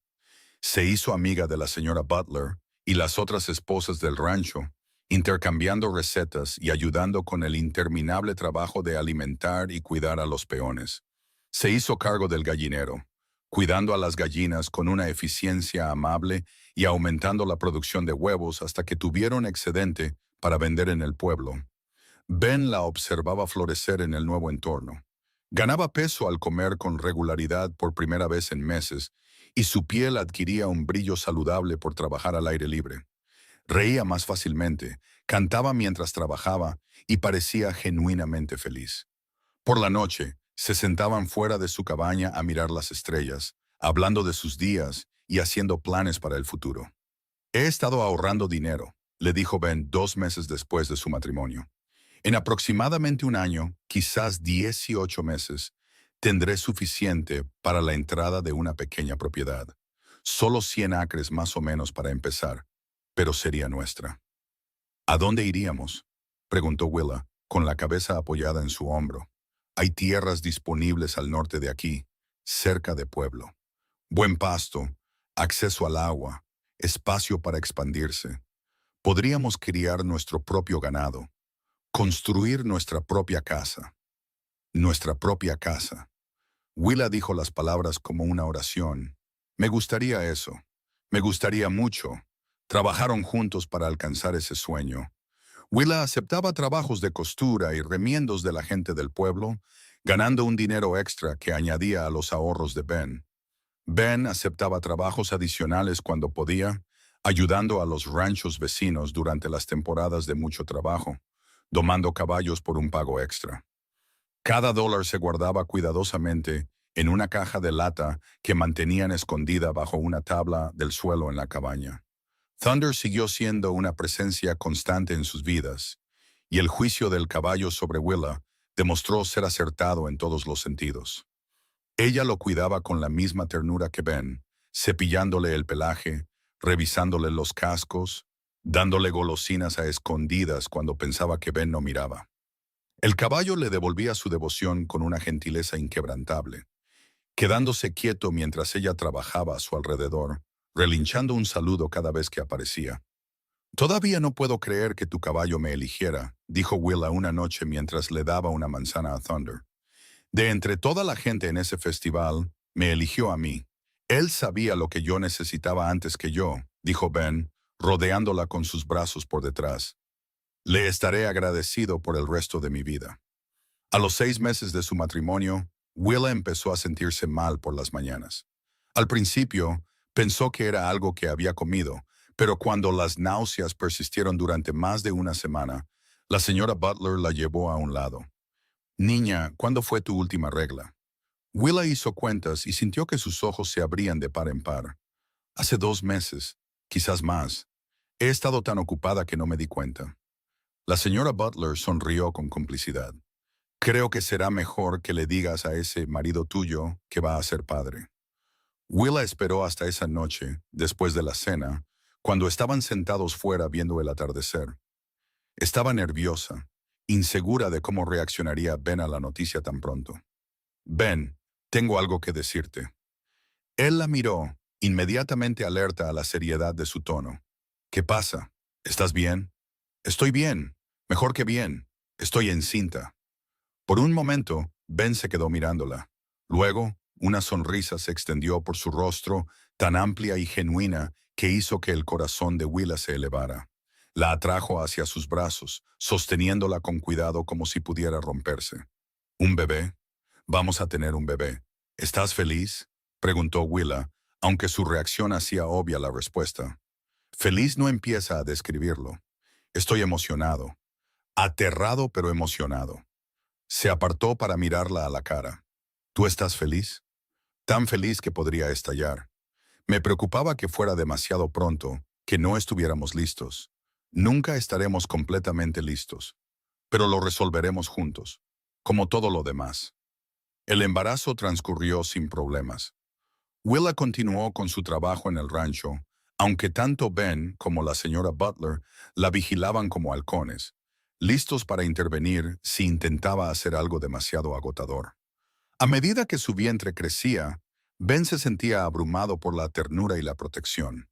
Se hizo amiga de la señora Butler y las otras esposas del rancho, intercambiando recetas y ayudando con el interminable trabajo de alimentar y cuidar a los peones. Se hizo cargo del gallinero, cuidando a las gallinas con una eficiencia amable y aumentando la producción de huevos hasta que tuvieron excedente para vender en el pueblo. Ben la observaba florecer en el nuevo entorno. Ganaba peso al comer con regularidad por primera vez en meses, y su piel adquiría un brillo saludable por trabajar al aire libre. Reía más fácilmente, cantaba mientras trabajaba y parecía genuinamente feliz. Por la noche, se sentaban fuera de su cabaña a mirar las estrellas, hablando de sus días y haciendo planes para el futuro. He estado ahorrando dinero, le dijo Ben 2 meses después de su matrimonio. En aproximadamente un año, quizás 18 meses, tendré suficiente para la entrada de una pequeña propiedad. Solo 100 acres más o menos para empezar, pero sería nuestra. ¿A dónde iríamos?, preguntó Willa, con la cabeza apoyada en su hombro. Hay tierras disponibles al norte de aquí, cerca de Pueblo. Buen pasto, acceso al agua, espacio para expandirse. Podríamos criar nuestro propio ganado, construir nuestra propia casa. Nuestra propia casa. Willa dijo las palabras como una oración. Me gustaría eso. Me gustaría mucho. Trabajaron juntos para alcanzar ese sueño. Willa aceptaba trabajos de costura y remiendos de la gente del pueblo, ganando un dinero extra que añadía a los ahorros de Ben. Ben aceptaba trabajos adicionales cuando podía, ayudando a los ranchos vecinos durante las temporadas de mucho trabajo, domando caballos por un pago extra. Cada dólar se guardaba cuidadosamente en una caja de lata que mantenían escondida bajo una tabla del suelo en la cabaña. Thunder siguió siendo una presencia constante en sus vidas, y el juicio del caballo sobre Willa demostró ser acertado en todos los sentidos. Ella lo cuidaba con la misma ternura que Ben, cepillándole el pelaje, revisándole los cascos, dándole golosinas a escondidas cuando pensaba que Ben no miraba. El caballo le devolvía su devoción con una gentileza inquebrantable, quedándose quieto mientras ella trabajaba a su alrededor, relinchando un saludo cada vez que aparecía. «Todavía no puedo creer que tu caballo me eligiera», dijo Willa una noche mientras le daba una manzana a Thunder. «De entre toda la gente en ese festival, me eligió a mí. Él sabía lo que yo necesitaba antes que yo», dijo Ben, rodeándola con sus brazos por detrás. «Le estaré agradecido por el resto de mi vida». A los 6 meses de su matrimonio, Willa empezó a sentirse mal por las mañanas. Al principio, pensó que era algo que había comido, pero cuando las náuseas persistieron durante más de una semana, la señora Butler la llevó a un lado. «Niña, ¿cuándo fue tu última regla?». Willa hizo cuentas y sintió que sus ojos se abrían de par en par. «Hace 2 meses, quizás más. He estado tan ocupada que no me di cuenta». La señora Butler sonrió con complicidad. «Creo que será mejor que le digas a ese marido tuyo que va a ser padre». Willa esperó hasta esa noche, después de la cena, cuando estaban sentados fuera viendo el atardecer. Estaba nerviosa, insegura de cómo reaccionaría Ben a la noticia tan pronto. «Ben, tengo algo que decirte». Él la miró, inmediatamente alerta a la seriedad de su tono. «¿Qué pasa? ¿Estás bien?». «Estoy bien. Mejor que bien. Estoy encinta». Por un momento, Ben se quedó mirándola. Luego, una sonrisa se extendió por su rostro, tan amplia y genuina que hizo que el corazón de Willa se elevara. La atrajo hacia sus brazos, sosteniéndola con cuidado como si pudiera romperse. «¿Un bebé? Vamos a tener un bebé. ¿Estás feliz?», preguntó Willa, aunque su reacción hacía obvia la respuesta. «Feliz no empieza a describirlo. Estoy emocionado. Aterrado pero emocionado». Se apartó para mirarla a la cara. «¿Tú estás feliz?». «Tan feliz que podría estallar. Me preocupaba que fuera demasiado pronto, que no estuviéramos listos. Nunca estaremos completamente listos, pero lo resolveremos juntos, como todo lo demás». El embarazo transcurrió sin problemas. Willa continuó con su trabajo en el rancho, aunque tanto Ben como la señora Butler la vigilaban como halcones, listos para intervenir si intentaba hacer algo demasiado agotador. A medida que su vientre crecía, Ben se sentía abrumado por la ternura y la protección.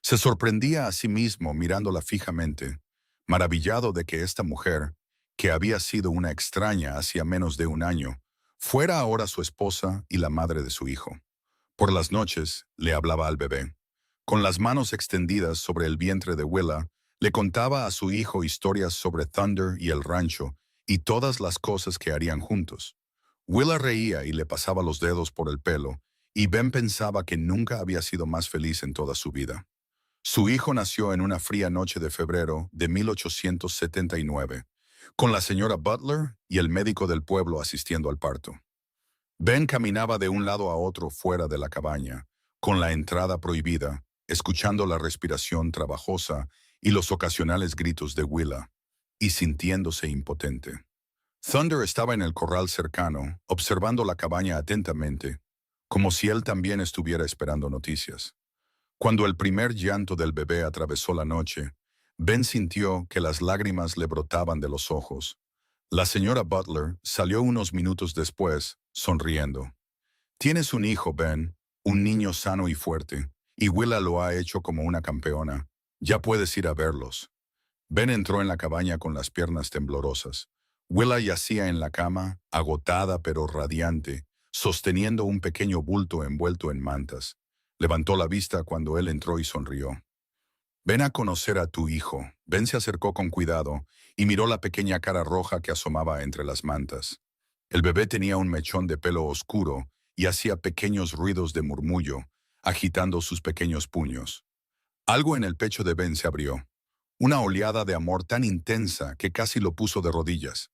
Se sorprendía a sí mismo mirándola fijamente, maravillado de que esta mujer, que había sido una extraña hacía menos de un año, fuera ahora su esposa y la madre de su hijo. Por las noches le hablaba al bebé. Con las manos extendidas sobre el vientre de Willa, le contaba a su hijo historias sobre Thunder y el rancho y todas las cosas que harían juntos. Willa reía y le pasaba los dedos por el pelo, y Ben pensaba que nunca había sido más feliz en toda su vida. Su hijo nació en una fría noche de febrero de 1879, con la señora Butler y el médico del pueblo asistiendo al parto. Ben caminaba de un lado a otro fuera de la cabaña, con la entrada prohibida, escuchando la respiración trabajosa y los ocasionales gritos de Willa, y sintiéndose impotente. Thunder estaba en el corral cercano, observando la cabaña atentamente, como si él también estuviera esperando noticias. Cuando el primer llanto del bebé atravesó la noche, Ben sintió que las lágrimas le brotaban de los ojos. La señora Butler salió unos minutos después, sonriendo. Tienes un hijo, Ben, un niño sano y fuerte, y Willa lo ha hecho como una campeona. Ya puedes ir a verlos. Ben entró en la cabaña con las piernas temblorosas. Willa yacía en la cama, agotada pero radiante, sosteniendo un pequeño bulto envuelto en mantas. Levantó la vista cuando él entró y sonrió. Ven a conocer a tu hijo. Ben se acercó con cuidado y miró la pequeña cara roja que asomaba entre las mantas. El bebé tenía un mechón de pelo oscuro y hacía pequeños ruidos de murmullo, agitando sus pequeños puños. Algo en el pecho de Ben se abrió. Una oleada de amor tan intensa que casi lo puso de rodillas.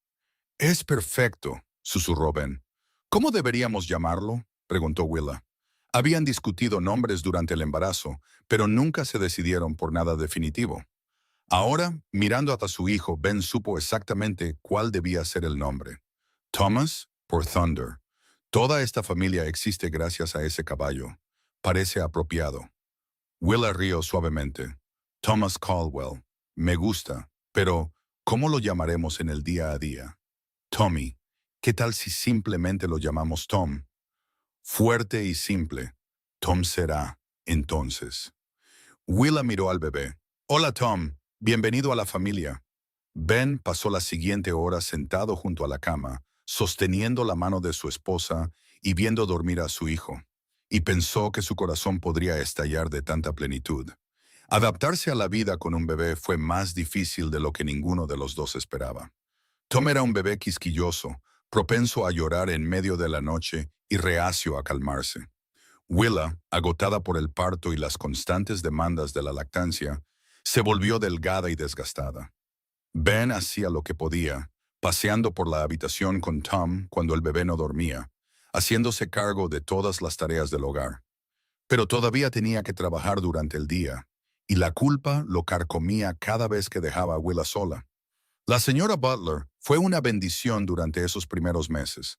«Es perfecto», susurró Ben. «¿Cómo deberíamos llamarlo?», preguntó Willa. Habían discutido nombres durante el embarazo, pero nunca se decidieron por nada definitivo. Ahora, mirando hasta su hijo, Ben supo exactamente cuál debía ser el nombre. Thomas por Thunder. Toda esta familia existe gracias a ese caballo. Parece apropiado. Willa rió suavemente. Thomas Caldwell. Me gusta, pero ¿cómo lo llamaremos en el día a día? Tommy. ¿Qué tal si simplemente lo llamamos Tom? Fuerte y simple. Tom será, entonces. Willa miró al bebé. Hola, Tom. Bienvenido a la familia. Ben pasó la siguiente hora sentado junto a la cama, sosteniendo la mano de su esposa y viendo dormir a su hijo. Y pensó que su corazón podría estallar de tanta plenitud. Adaptarse a la vida con un bebé fue más difícil de lo que ninguno de los dos esperaba. Tom era un bebé quisquilloso, propenso a llorar en medio de la noche y reacio a calmarse. Willa, agotada por el parto y las constantes demandas de la lactancia, se volvió delgada y desgastada. Ben hacía lo que podía, paseando por la habitación con Tom cuando el bebé no dormía, haciéndose cargo de todas las tareas del hogar. Pero todavía tenía que trabajar durante el día, y la culpa lo carcomía cada vez que dejaba a Willa sola. La señora Butler fue una bendición durante esos primeros meses.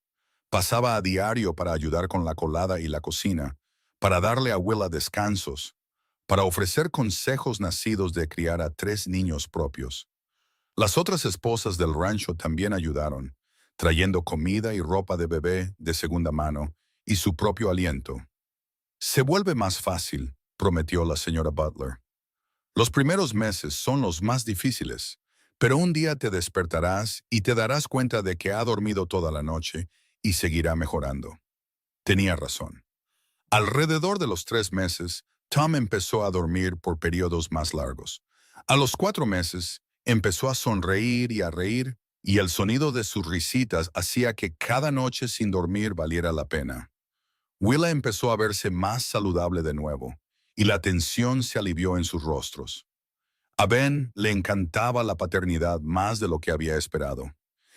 Pasaba a diario para ayudar con la colada y la cocina, para darle a Willa descansos, para ofrecer consejos nacidos de criar a 3 niños propios. Las otras esposas del rancho también ayudaron, trayendo comida y ropa de bebé de segunda mano y su propio aliento. Se vuelve más fácil, prometió la señora Butler. Los primeros meses son los más difíciles, pero un día te despertarás y te darás cuenta de que ha dormido toda la noche y seguirá mejorando. Tenía razón. Alrededor de los 3 meses, Tom empezó a dormir por periodos más largos. A los 4 meses, empezó a sonreír y a reír, y el sonido de sus risitas hacía que cada noche sin dormir valiera la pena. Willa empezó a verse más saludable de nuevo, y la tensión se alivió en sus rostros. A Ben le encantaba la paternidad más de lo que había esperado.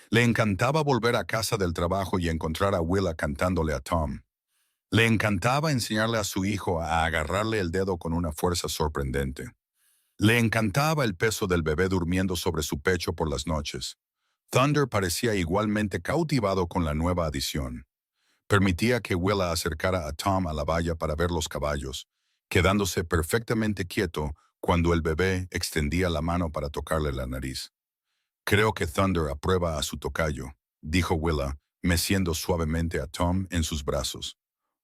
Le encantaba volver a casa del trabajo y encontrar a Willa cantándole a Tom. Le encantaba enseñarle a su hijo a agarrarle el dedo con una fuerza sorprendente. Le encantaba el peso del bebé durmiendo sobre su pecho por las noches. Thunder parecía igualmente cautivado con la nueva adición. Permitía que Willa acercara a Tom a la valla para ver los caballos, quedándose perfectamente quieto cuando el bebé extendía la mano para tocarle la nariz. Creo que Thunder aprueba a su tocayo, dijo Willa, meciendo suavemente a Tom en sus brazos.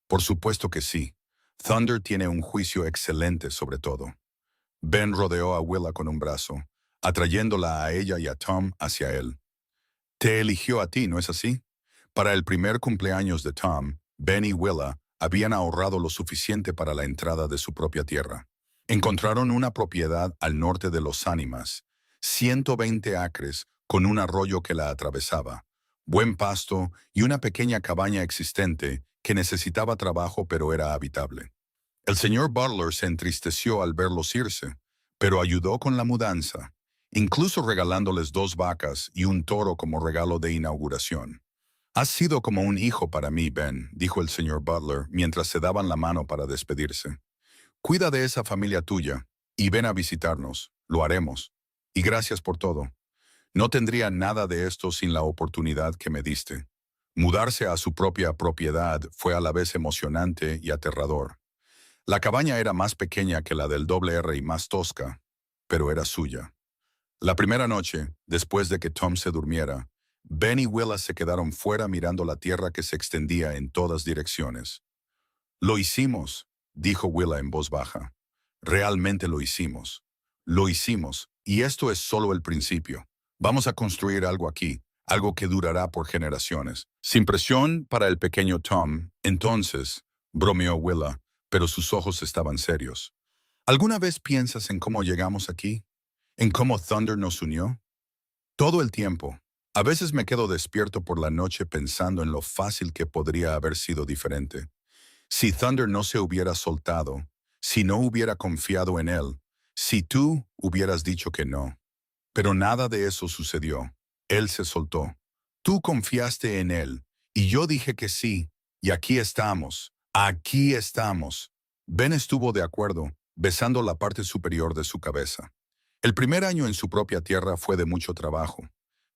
Por supuesto que sí. Thunder tiene un juicio excelente sobre todo. Ben rodeó a Willa con un brazo, atrayéndola a ella y a Tom hacia él. Te eligió a ti, ¿no es así? Para el primer cumpleaños de Tom, Ben y Willa habían ahorrado lo suficiente para la entrada de su propia tierra. Encontraron una propiedad al norte de Los Ánimas, 120 acres con un arroyo que la atravesaba, buen pasto y una pequeña cabaña existente que necesitaba trabajo pero era habitable. El señor Butler se entristeció al verlos irse, pero ayudó con la mudanza, incluso regalándoles 2 vacas y un toro como regalo de inauguración. Has sido como un hijo para mí, Ben, dijo el señor Butler mientras se daban la mano para despedirse. Cuida de esa familia tuya y ven a visitarnos. Lo haremos. Y gracias por todo. No tendría nada de esto sin la oportunidad que me diste. Mudarse a su propia propiedad fue a la vez emocionante y aterrador. La cabaña era más pequeña que la del doble R y más tosca, pero era suya. La primera noche, después de que Tom se durmiera, Ben y Willa se quedaron fuera mirando la tierra que se extendía en todas direcciones. Lo hicimos, dijo Willa en voz baja. Realmente lo hicimos. Lo hicimos, y esto es solo el principio. Vamos a construir algo aquí, algo que durará por generaciones. Sin presión para el pequeño Tom, entonces, bromeó Willa, pero sus ojos estaban serios. ¿Alguna vez piensas en cómo llegamos aquí? ¿En cómo Thunder nos unió? Todo el tiempo. A veces me quedo despierto por la noche pensando en lo fácil que podría haber sido diferente. Si Thunder no se hubiera soltado, si no hubiera confiado en él, si tú hubieras dicho que no. Pero nada de eso sucedió. Él se soltó. Tú confiaste en él, y yo dije que sí, y aquí estamos. Aquí estamos. Ben estuvo de acuerdo, besando la parte superior de su cabeza. El primer año en su propia tierra fue de mucho trabajo.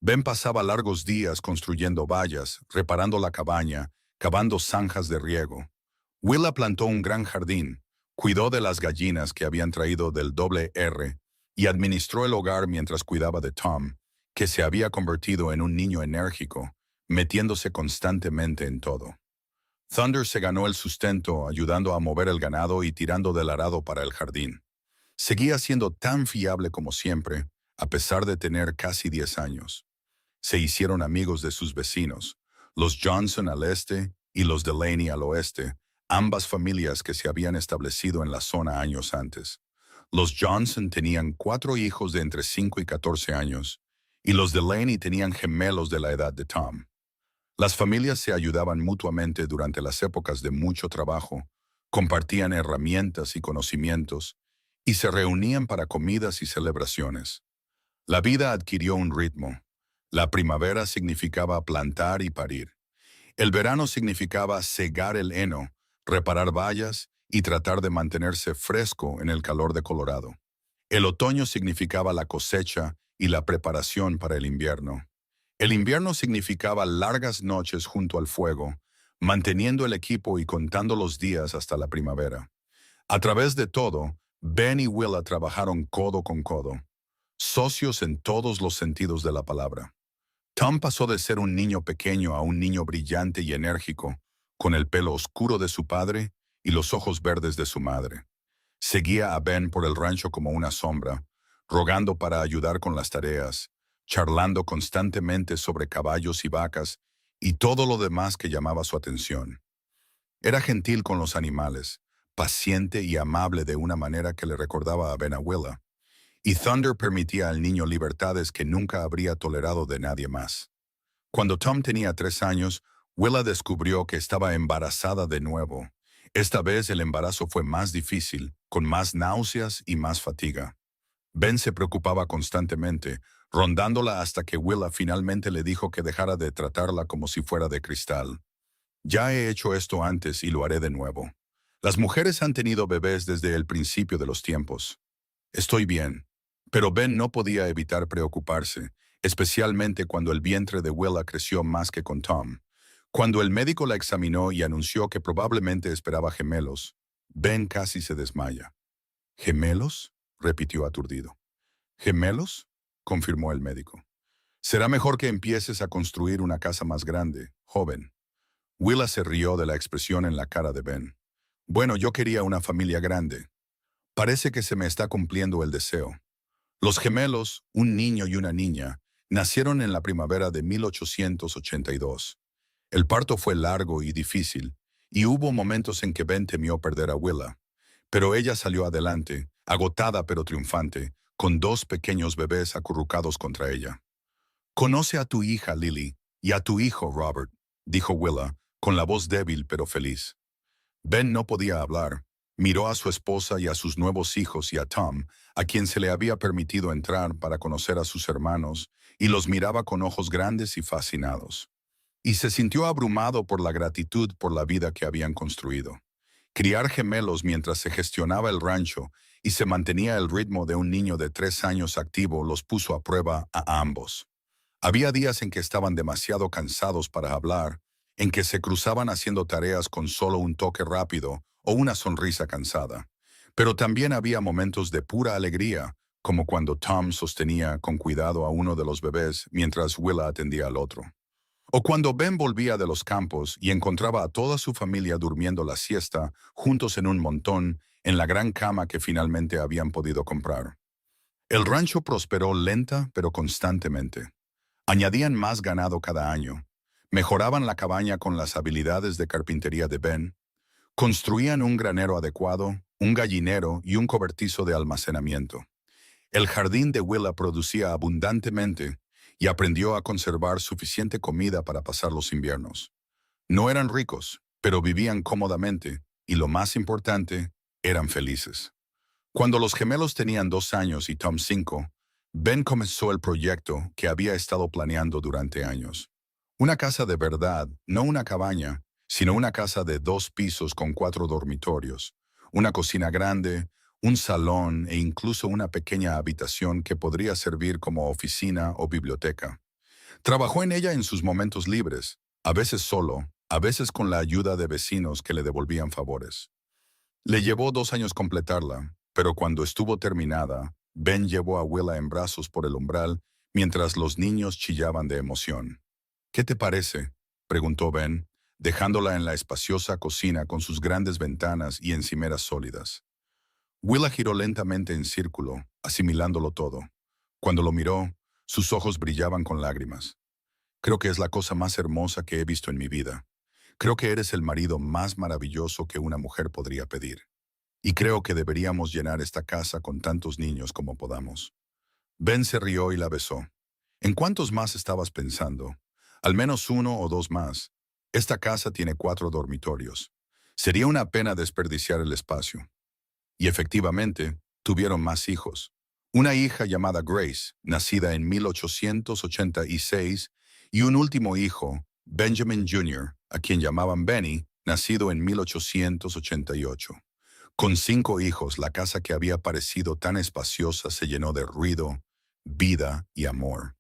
Ben pasaba largos días construyendo vallas, reparando la cabaña, cavando zanjas de riego. Willa plantó un gran jardín, cuidó de las gallinas que habían traído del doble R y administró el hogar mientras cuidaba de Tom, que se había convertido en un niño enérgico, metiéndose constantemente en todo. Thunder se ganó el sustento ayudando a mover el ganado y tirando del arado para el jardín. Seguía siendo tan fiable como siempre, a pesar de tener casi 10 años. Se hicieron amigos de sus vecinos, los Johnson al este y los Delaney al oeste, ambas familias que se habían establecido en la zona años antes. Los Johnson tenían 4 hijos de entre 5 y 14 años, y los Delaney tenían gemelos de la edad de Tom. Las familias se ayudaban mutuamente durante las épocas de mucho trabajo, compartían herramientas y conocimientos, y se reunían para comidas y celebraciones. La vida adquirió un ritmo. La primavera significaba plantar y parir. El verano significaba segar el heno, reparar vallas y tratar de mantenerse fresco en el calor de Colorado. El otoño significaba la cosecha y la preparación para el invierno. El invierno significaba largas noches junto al fuego, manteniendo el equipo y contando los días hasta la primavera. A través de todo, Ben y Willa trabajaron codo con codo, socios en todos los sentidos de la palabra. Tom pasó de ser un niño pequeño a un niño brillante y enérgico, con el pelo oscuro de su padre y los ojos verdes de su madre. Seguía a Ben por el rancho como una sombra, rogando para ayudar con las tareas, charlando constantemente sobre caballos y vacas y todo lo demás que llamaba su atención. Era gentil con los animales, paciente y amable de una manera que le recordaba a Ben a Willa. Y Thunder permitía al niño libertades que nunca habría tolerado de nadie más. Cuando Tom tenía 3 años, Willa descubrió que estaba embarazada de nuevo. Esta vez el embarazo fue más difícil, con más náuseas y más fatiga. Ben se preocupaba constantemente, rondándola hasta que Willa finalmente le dijo que dejara de tratarla como si fuera de cristal. Ya he hecho esto antes y lo haré de nuevo. Las mujeres han tenido bebés desde el principio de los tiempos. Estoy bien. Pero Ben no podía evitar preocuparse, especialmente cuando el vientre de Willa creció más que con Tom. Cuando el médico la examinó y anunció que probablemente esperaba gemelos, Ben casi se desmaya. ¿Gemelos?, repitió aturdido. ¿Gemelos?, confirmó el médico. Será mejor que empieces a construir una casa más grande, joven. Willa se rió de la expresión en la cara de Ben. Bueno, yo quería una familia grande. Parece que se me está cumpliendo el deseo. Los gemelos, un niño y una niña, nacieron en la primavera de 1882. El parto fue largo y difícil, y hubo momentos en que Ben temió perder a Willa. Pero ella salió adelante, agotada pero triunfante, con 2 pequeños bebés acurrucados contra ella. «Conoce a tu hija, Lily, y a tu hijo, Robert», dijo Willa, con la voz débil pero feliz. Ben no podía hablar. Miró a su esposa y a sus nuevos hijos y a Tom, a quien se le había permitido entrar para conocer a sus hermanos, y los miraba con ojos grandes y fascinados. y se sintió abrumado por la gratitud por la vida que habían construido. Criar gemelos mientras se gestionaba el rancho y se mantenía el ritmo de un niño de 3 años activo los puso a prueba a ambos. Había días en que estaban demasiado cansados para hablar, en que se cruzaban haciendo tareas con solo un toque rápido o una sonrisa cansada. Pero también había momentos de pura alegría, como cuando Tom sostenía con cuidado a uno de los bebés mientras Willa atendía al otro. O cuando Ben volvía de los campos y encontraba a toda su familia durmiendo la siesta juntos en un montón en la gran cama que finalmente habían podido comprar. El rancho prosperó lenta pero constantemente. Añadían más ganado cada año, mejoraban la cabaña con las habilidades de carpintería de Ben, construían un granero adecuado, un gallinero y un cobertizo de almacenamiento. El jardín de Willa producía abundantemente y aprendió a conservar suficiente comida para pasar los inviernos. No eran ricos, pero vivían cómodamente y lo más importante, eran felices. Cuando los gemelos tenían 2 años y Tom 5, Ben comenzó el proyecto que había estado planeando durante años. Una casa de verdad, no una cabaña, sino una casa de 2 pisos con 4 dormitorios, una cocina grande, un salón e incluso una pequeña habitación que podría servir como oficina o biblioteca. Trabajó en ella en sus momentos libres, a veces solo, a veces con la ayuda de vecinos que le devolvían favores. Le llevó 2 años completarla, pero cuando estuvo terminada, Ben llevó a Willa en brazos por el umbral mientras los niños chillaban de emoción. ¿Qué te parece?, preguntó Ben, dejándola en la espaciosa cocina con sus grandes ventanas y encimeras sólidas. Willa giró lentamente en círculo, asimilándolo todo. Cuando lo miró, sus ojos brillaban con lágrimas. Creo que es la cosa más hermosa que he visto en mi vida. Creo que eres el marido más maravilloso que una mujer podría pedir. Y creo que deberíamos llenar esta casa con tantos niños como podamos. Ben se rió y la besó. ¿En cuántos más estabas pensando? Al menos 1 o 2 más. Esta casa tiene 4 dormitorios. Sería una pena desperdiciar el espacio. Y efectivamente, tuvieron más hijos. Una hija llamada Grace, nacida en 1886, y un último hijo, Benjamin Jr., a quien llamaban Benny, nacido en 1888. Con 5 hijos, la casa que había parecido tan espaciosa se llenó de ruido, vida y amor.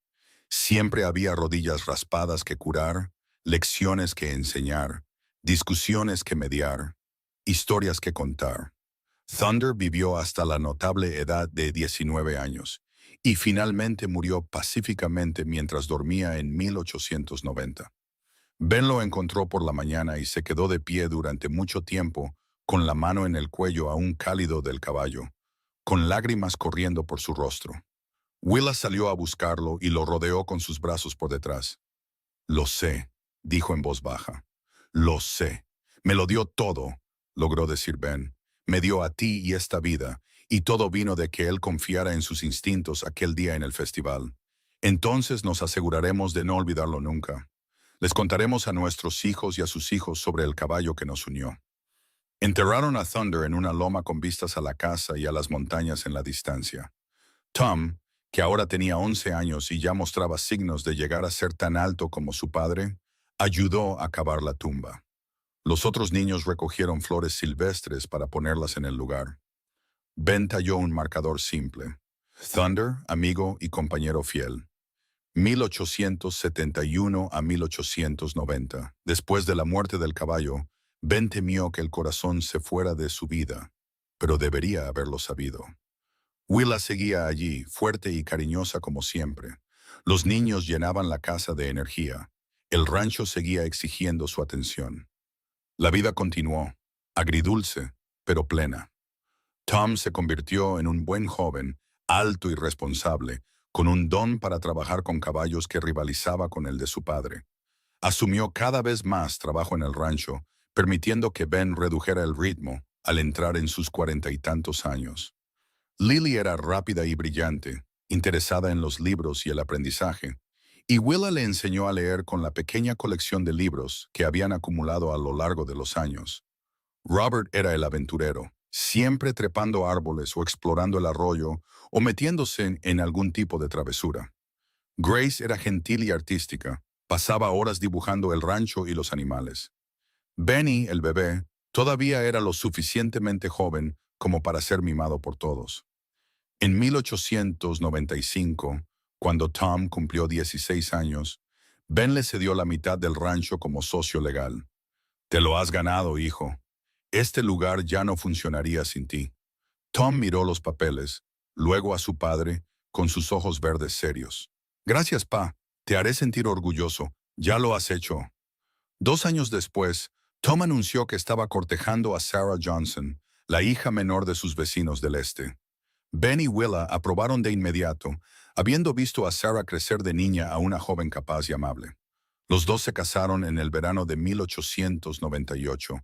Siempre había rodillas raspadas que curar, lecciones que enseñar, discusiones que mediar, historias que contar. Thunder vivió hasta la notable edad de 19 años y finalmente murió pacíficamente mientras dormía en 1890. Ben lo encontró por la mañana y se quedó de pie durante mucho tiempo con la mano en el cuello aún cálido del caballo, con lágrimas corriendo por su rostro. Willa salió a buscarlo y lo rodeó con sus brazos por detrás. «Lo sé», dijo en voz baja. «Lo sé. Me lo dio todo», logró decir Ben. «Me dio a ti y esta vida, y todo vino de que él confiara en sus instintos aquel día en el festival. Entonces nos aseguraremos de no olvidarlo nunca. Les contaremos a nuestros hijos y a sus hijos sobre el caballo que nos unió». Enterraron a Thunder en una loma con vistas a la casa y a las montañas en la distancia. Tom, que ahora tenía 11 años y ya mostraba signos de llegar a ser tan alto como su padre, ayudó a cavar la tumba. Los otros niños recogieron flores silvestres para ponerlas en el lugar. Ben talló un marcador simple. Thunder, amigo y compañero fiel. 1871 a 1890. Después de la muerte del caballo, Ben temió que el corazón se fuera de su vida, pero debería haberlo sabido. Willa seguía allí, fuerte y cariñosa como siempre. Los niños llenaban la casa de energía. El rancho seguía exigiendo su atención. La vida continuó, agridulce, pero plena. Tom se convirtió en un buen joven, alto y responsable, con un don para trabajar con caballos que rivalizaba con el de su padre. Asumió cada vez más trabajo en el rancho, permitiendo que Ben redujera el ritmo al entrar en sus 40 y tantos años. Lily era rápida y brillante, interesada en los libros y el aprendizaje, y Willa le enseñó a leer con la pequeña colección de libros que habían acumulado a lo largo de los años. Robert era el aventurero, siempre trepando árboles o explorando el arroyo o metiéndose en algún tipo de travesura. Grace era gentil y artística, Pasaba horas dibujando el rancho y los animales. Benny, el bebé, todavía era lo suficientemente joven como para ser mimado por todos. En 1895, cuando Tom cumplió 16 años, Ben le cedió la mitad del rancho como socio legal. Te lo has ganado, hijo. Este lugar ya no funcionaría sin ti. Tom miró los papeles, luego a su padre, con sus ojos verdes serios. Gracias, pa. Te haré sentir orgulloso. Ya lo has hecho. 2 años después, Tom anunció que estaba cortejando a Sarah Johnson, la hija menor de sus vecinos del este. Ben y Willa aprobaron de inmediato, habiendo visto a Sarah crecer de niña a una joven capaz y amable. Los dos se casaron en el verano de 1898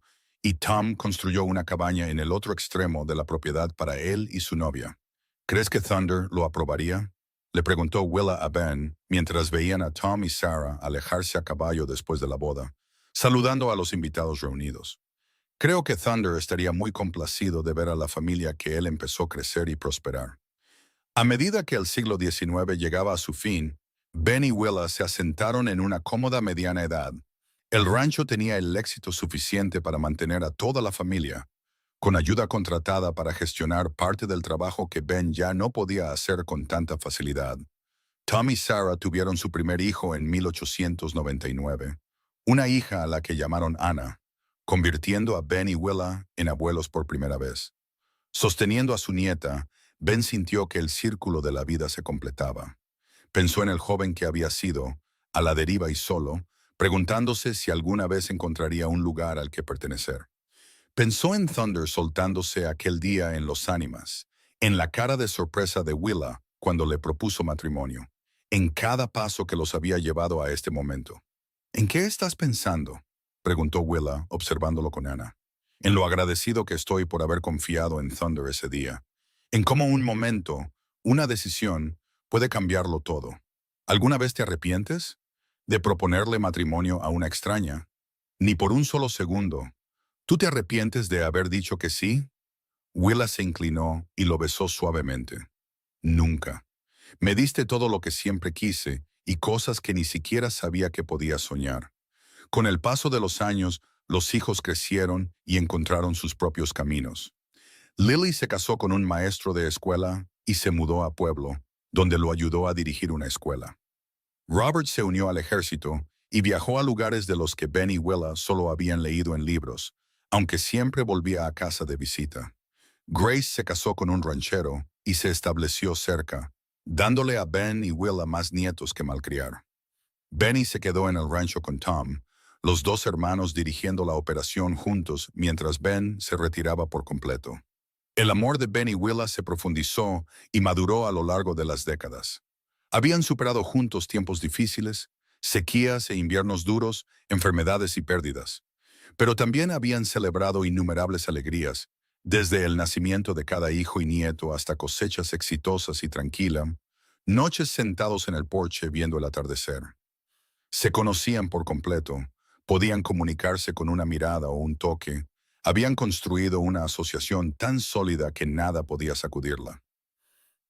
y Tom construyó una cabaña en el otro extremo de la propiedad para él y su novia. ¿Crees que Thunder lo aprobaría?, le preguntó Willa a Ben mientras veían a Tom y Sarah alejarse a caballo después de la boda, saludando a los invitados reunidos. Creo que Thunder estaría muy complacido de ver a la familia que él empezó a crecer y prosperar. A medida que el siglo XIX llegaba a su fin, Ben y Willa se asentaron en una cómoda mediana edad. El rancho tenía el éxito suficiente para mantener a toda la familia, con ayuda contratada para gestionar parte del trabajo que Ben ya no podía hacer con tanta facilidad. Tom y Sarah tuvieron su primer hijo en 1899, una hija a la que llamaron Anna, convirtiendo a Ben y Willa en abuelos por primera vez. Sosteniendo a su nieta, Ben sintió que el círculo de la vida se completaba. Pensó en el joven que había sido, a la deriva y solo, preguntándose si alguna vez encontraría un lugar al que pertenecer. Pensó en Thunder soltándose aquel día en Los Ánimas, en la cara de sorpresa de Willa cuando le propuso matrimonio, en cada paso que los había llevado a este momento. ¿En qué estás pensando?, preguntó Willa, observándolo con Anna. En lo agradecido que estoy por haber confiado en Thunder ese día. En cómo un momento, una decisión, puede cambiarlo todo. ¿Alguna vez te arrepientes de proponerle matrimonio a una extraña? Ni por un solo segundo. ¿Tú te arrepientes de haber dicho que sí? Willa se inclinó y lo besó suavemente. Nunca. Me diste todo lo que siempre quise y cosas que ni siquiera sabía que podía soñar. Con el paso de los años, los hijos crecieron y encontraron sus propios caminos. Lily se casó con un maestro de escuela y se mudó a Pueblo, donde lo ayudó a dirigir una escuela. Robert se unió al ejército y viajó a lugares de los que Ben y Willa solo habían leído en libros, aunque siempre volvía a casa de visita. Grace se casó con un ranchero y se estableció cerca, dándole a Ben y Willa más nietos que malcriar. Benny se quedó en el rancho con Tom, los dos hermanos dirigiendo la operación juntos mientras Ben se retiraba por completo. El amor de Ben y Willa se profundizó y maduró a lo largo de las décadas. Habían superado juntos tiempos difíciles, sequías e inviernos duros, enfermedades y pérdidas. Pero también habían celebrado innumerables alegrías, desde el nacimiento de cada hijo y nieto hasta cosechas exitosas y tranquilas, noches sentados en el porche viendo el atardecer. Se conocían por completo, podían comunicarse con una mirada o un toque, habían construido una asociación tan sólida que nada podía sacudirla.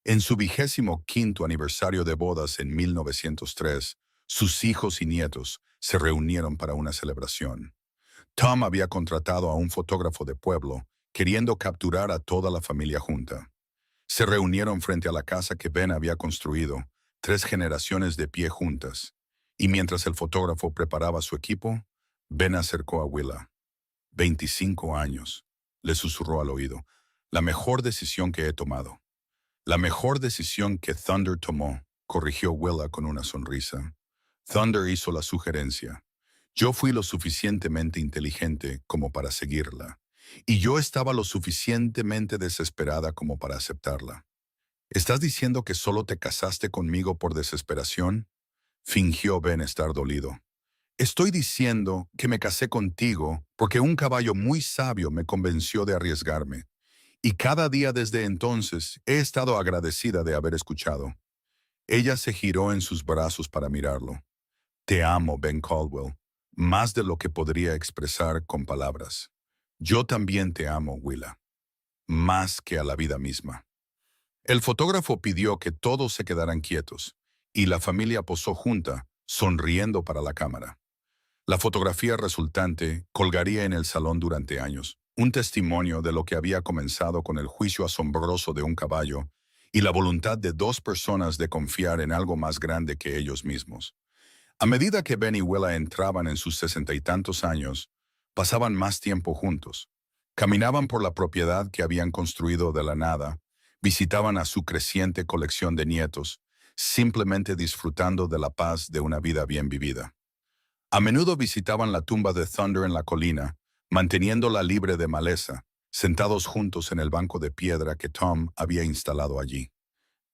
En su 25º aniversario de bodas en 1903, sus hijos y nietos se reunieron para una celebración. Tom había contratado a un fotógrafo de pueblo, queriendo capturar a toda la familia junta. Se reunieron frente a la casa que Ben había construido, 3 generaciones de pie juntas, y mientras el fotógrafo preparaba su equipo, Ben acercó a Willa. 25 años, le susurró al oído. La mejor decisión que he tomado. La mejor decisión que Thunder tomó, corrigió Willa con una sonrisa. Thunder hizo la sugerencia. Yo fui lo suficientemente inteligente como para seguirla, y yo estaba lo suficientemente desesperada como para aceptarla. ¿Estás diciendo que solo te casaste conmigo por desesperación?, fingió Ben estar dolido. Estoy diciendo que me casé contigo porque un caballo muy sabio me convenció de arriesgarme, y cada día desde entonces he estado agradecida de haber escuchado. Ella se giró en sus brazos para mirarlo. Te amo, Ben Caldwell, más de lo que podría expresar con palabras. Yo también te amo, Willa, más que a la vida misma. El fotógrafo pidió que todos se quedaran quietos, y la familia posó junta, sonriendo para la cámara. La fotografía resultante colgaría en el salón durante años, un testimonio de lo que había comenzado con el juicio asombroso de un caballo y la voluntad de dos personas de confiar en algo más grande que ellos mismos. A medida que Ben y Willa entraban en sus 60 y tantos años, pasaban más tiempo juntos. Caminaban por la propiedad que habían construido de la nada, visitaban a su creciente colección de nietos, simplemente disfrutando de la paz de una vida bien vivida. A menudo visitaban la tumba de Thunder en la colina, manteniéndola libre de maleza, sentados juntos en el banco de piedra que Tom había instalado allí.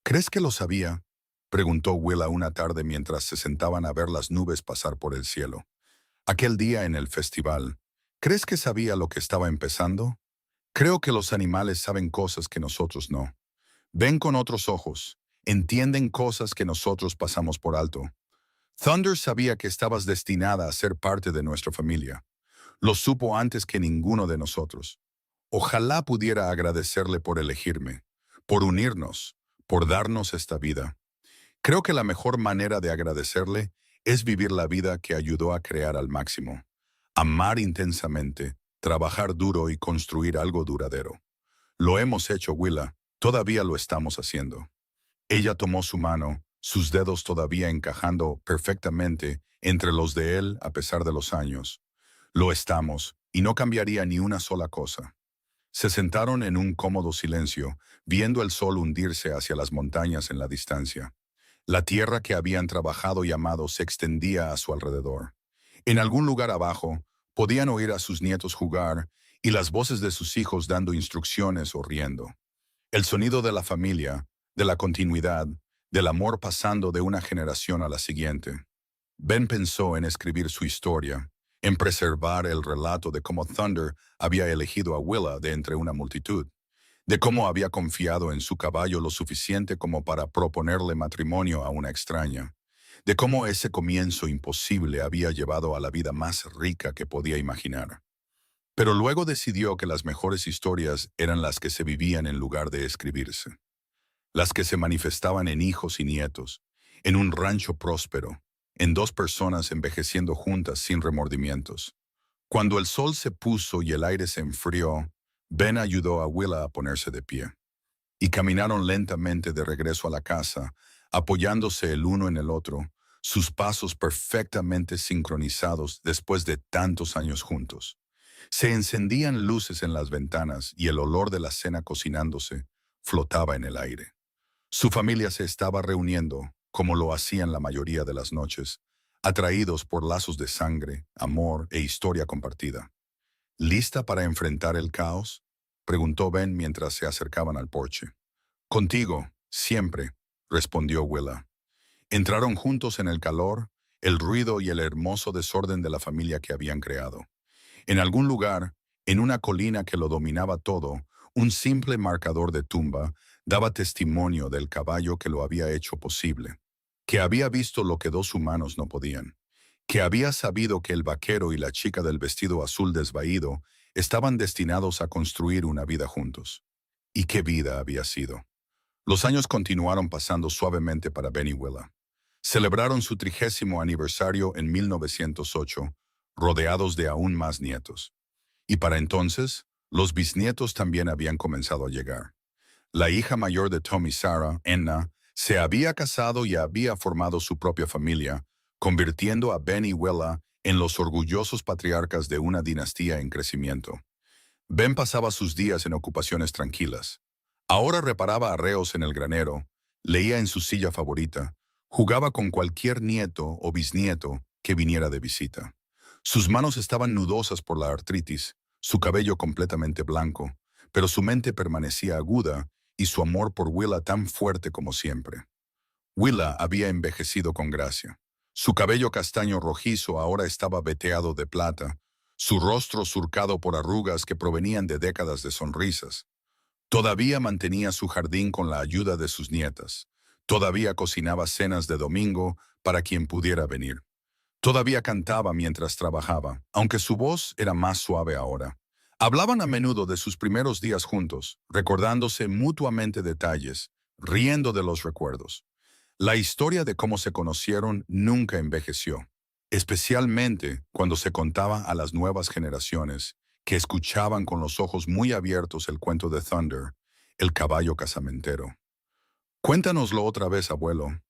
¿Crees que lo sabía?, preguntó Willa una tarde mientras se sentaban a ver las nubes pasar por el cielo. Aquel día en el festival, ¿crees que sabía lo que estaba empezando? Creo que los animales saben cosas que nosotros no. Ven con otros ojos, entienden cosas que nosotros pasamos por alto. Thunder sabía que estabas destinada a ser parte de nuestra familia. Lo supo antes que ninguno de nosotros. Ojalá pudiera agradecerle por elegirme, por unirnos, por darnos esta vida. Creo que la mejor manera de agradecerle es vivir la vida que ayudó a crear al máximo. Amar intensamente, trabajar duro y construir algo duradero. Lo hemos hecho, Willa. Todavía lo estamos haciendo. Ella tomó su mano, sus dedos todavía encajando perfectamente entre los de él a pesar de los años. Lo estamos, y no cambiaría ni una sola cosa. Se sentaron en un cómodo silencio, viendo el sol hundirse hacia las montañas en la distancia. La tierra que habían trabajado y amado se extendía a su alrededor. En algún lugar abajo, podían oír a sus nietos jugar y las voces de sus hijos dando instrucciones o riendo. El sonido de la familia, de la continuidad, del amor pasando de una generación a la siguiente. Ben pensó en escribir su historia, en preservar el relato de cómo Thunder había elegido a Willa de entre una multitud, de cómo había confiado en su caballo lo suficiente como para proponerle matrimonio a una extraña, de cómo ese comienzo imposible había llevado a la vida más rica que podía imaginar. Pero luego decidió que las mejores historias eran las que se vivían en lugar de escribirse, las que se manifestaban en hijos y nietos, en un rancho próspero, en dos personas envejeciendo juntas sin remordimientos. Cuando el sol se puso y el aire se enfrió, Ben ayudó a Willa a ponerse de pie, y caminaron lentamente de regreso a la casa, apoyándose el uno en el otro, sus pasos perfectamente sincronizados después de tantos años juntos. Se encendían luces en las ventanas y el olor de la cena cocinándose flotaba en el aire. Su familia se estaba reuniendo, como lo hacían la mayoría de las noches, atraídos por lazos de sangre, amor e historia compartida. ¿Lista para enfrentar el caos?, preguntó Ben mientras se acercaban al porche. Contigo, siempre, respondió Willa. Entraron juntos en el calor, el ruido y el hermoso desorden de la familia que habían creado. En algún lugar, en una colina que lo dominaba todo, un simple marcador de tumba daba testimonio del caballo que lo había hecho posible, que había visto lo que dos humanos no podían, que había sabido que el vaquero y la chica del vestido azul desvaído estaban destinados a construir una vida juntos. ¿Y qué vida había sido? Los años continuaron pasando suavemente para Ben y Willa. Celebraron su 30º aniversario en 1908, rodeados de aún más nietos. Y para entonces, los bisnietos también habían comenzado a llegar. La hija mayor de Tom y Sarah, Enna, se había casado y había formado su propia familia, convirtiendo a Ben y Willa en los orgullosos patriarcas de una dinastía en crecimiento. Ben pasaba sus días en ocupaciones tranquilas. Ahora reparaba arreos en el granero, leía en su silla favorita, jugaba con cualquier nieto o bisnieto que viniera de visita. Sus manos estaban nudosas por la artritis, su cabello completamente blanco, pero su mente permanecía aguda y su amor por Willa tan fuerte como siempre. Willa había envejecido con gracia. Su cabello castaño rojizo ahora estaba veteado de plata, su rostro surcado por arrugas que provenían de décadas de sonrisas. Todavía mantenía su jardín con la ayuda de sus nietas. Todavía cocinaba cenas de domingo para quien pudiera venir. Todavía cantaba mientras trabajaba, aunque su voz era más suave ahora. Hablaban a menudo de sus primeros días juntos, recordándose mutuamente detalles, riendo de los recuerdos. La historia de cómo se conocieron nunca envejeció, especialmente cuando se contaba a las nuevas generaciones que escuchaban con los ojos muy abiertos el cuento de Thunder, el caballo casamentero. Cuéntanoslo otra vez, abuelo.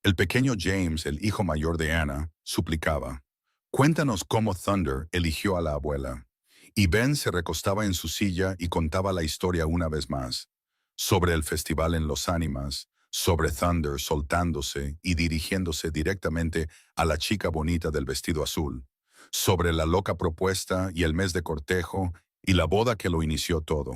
El pequeño James, el hijo mayor de Anna, suplicaba. Cuéntanos cómo Thunder eligió a la abuela. Y Ben se recostaba en su silla y contaba la historia una vez más, sobre el festival en Los Ánimas, sobre Thunder soltándose y dirigiéndose directamente a la chica bonita del vestido azul, sobre la loca propuesta y el mes de cortejo y la boda que lo inició todo.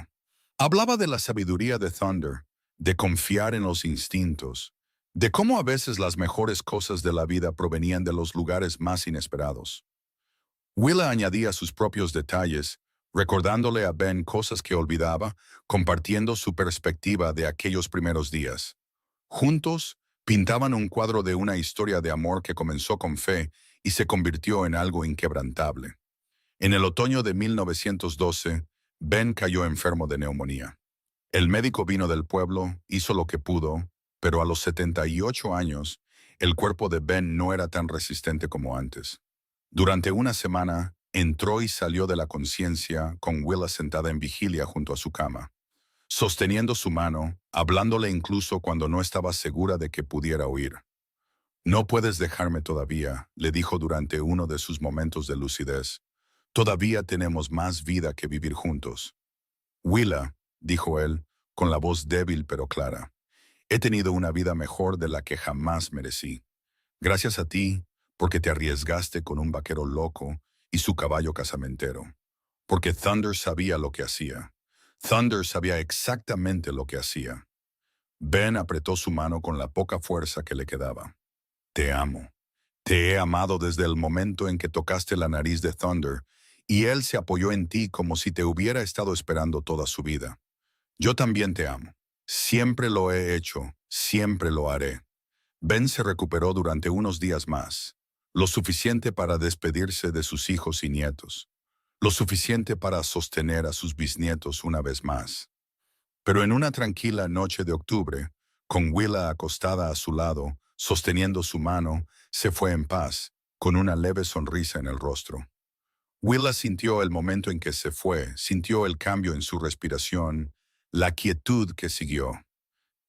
Hablaba de la sabiduría de Thunder, de confiar en los instintos, de cómo a veces las mejores cosas de la vida provenían de los lugares más inesperados. Willa añadía sus propios detalles, recordándole a Ben cosas que olvidaba, compartiendo su perspectiva de aquellos primeros días. Juntos, pintaban un cuadro de una historia de amor que comenzó con fe y se convirtió en algo inquebrantable. En el otoño de 1912, Ben cayó enfermo de neumonía. El médico vino del pueblo, hizo lo que pudo, pero a los 78 años, el cuerpo de Ben no era tan resistente como antes. Durante una semana, entró y salió de la conciencia con Willa sentada en vigilia junto a su cama, sosteniendo su mano, hablándole incluso cuando no estaba segura de que pudiera oír. No puedes dejarme todavía, le dijo durante uno de sus momentos de lucidez. Todavía tenemos más vida que vivir juntos. Willa, dijo él, con la voz débil pero clara, he tenido una vida mejor de la que jamás merecí. Gracias a ti, porque te arriesgaste con un vaquero loco y su caballo casamentero. Porque Thunder sabía lo que hacía. Thunder sabía exactamente lo que hacía. Ben apretó su mano con la poca fuerza que le quedaba. Te amo. Te he amado desde el momento en que tocaste la nariz de Thunder, y él se apoyó en ti como si te hubiera estado esperando toda su vida. Yo también te amo. Siempre lo he hecho, siempre lo haré. Ben se recuperó durante unos días más, lo suficiente para despedirse de sus hijos y nietos, lo suficiente para sostener a sus bisnietos una vez más. Pero en una tranquila noche de octubre, con Willa acostada a su lado, sosteniendo su mano, se fue en paz, con una leve sonrisa en el rostro. Willa sintió el momento en que se fue, sintió el cambio en su respiración, la quietud que siguió.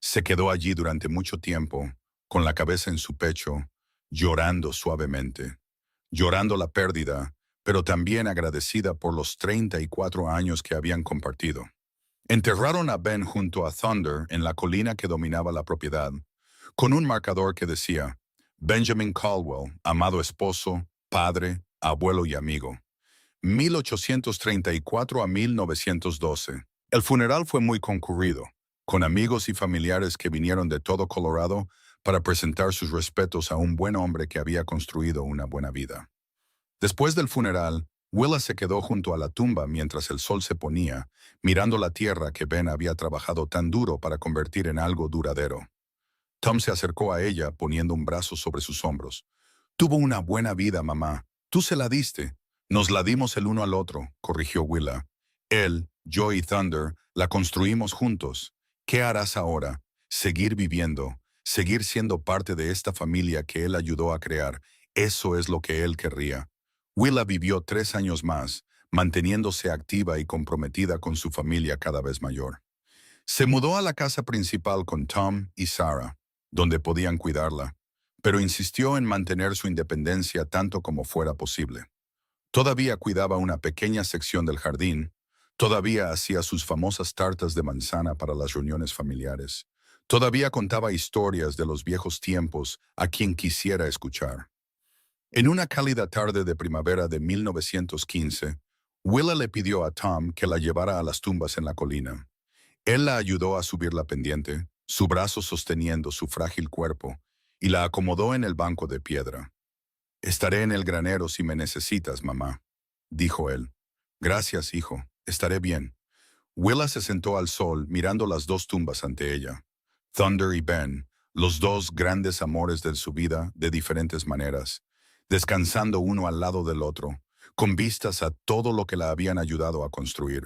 Se quedó allí durante mucho tiempo, con la cabeza en su pecho, llorando suavemente, llorando la pérdida, pero también agradecida por los 34 años que habían compartido. Enterraron a Ben junto a Thunder en la colina que dominaba la propiedad, con un marcador que decía, Benjamin Caldwell, amado esposo, padre, abuelo y amigo. 1834 a 1912. El funeral fue muy concurrido, con amigos y familiares que vinieron de todo Colorado para presentar sus respetos a un buen hombre que había construido una buena vida. Después del funeral, Willa se quedó junto a la tumba mientras el sol se ponía, mirando la tierra que Ben había trabajado tan duro para convertir en algo duradero. Tom se acercó a ella poniendo un brazo sobre sus hombros. Tuvo una buena vida, mamá. Tú se la diste. Nos la dimos el uno al otro, corrigió Willa. Él, yo y Thunder la construimos juntos. ¿Qué harás ahora? Seguir viviendo, seguir siendo parte de esta familia que él ayudó a crear. Eso es lo que él querría. Willa vivió 3 años más, manteniéndose activa y comprometida con su familia cada vez mayor. Se mudó a la casa principal con Tom y Sarah, donde podían cuidarla, pero insistió en mantener su independencia tanto como fuera posible. Todavía cuidaba una pequeña sección del jardín, todavía hacía sus famosas tartas de manzana para las reuniones familiares, todavía contaba historias de los viejos tiempos a quien quisiera escuchar. En una cálida tarde de primavera de 1915, Willa le pidió a Tom que la llevara a las tumbas en la colina. Él la ayudó a subir la pendiente, su brazo sosteniendo su frágil cuerpo, y la acomodó en el banco de piedra. Estaré en el granero si me necesitas, mamá, dijo él. Gracias, hijo, estaré bien. Willa se sentó al sol mirando las 2 tumbas ante ella. Thunder y Ben, los 2 grandes amores de su vida de diferentes maneras, descansando uno al lado del otro, con vistas a todo lo que la habían ayudado a construir.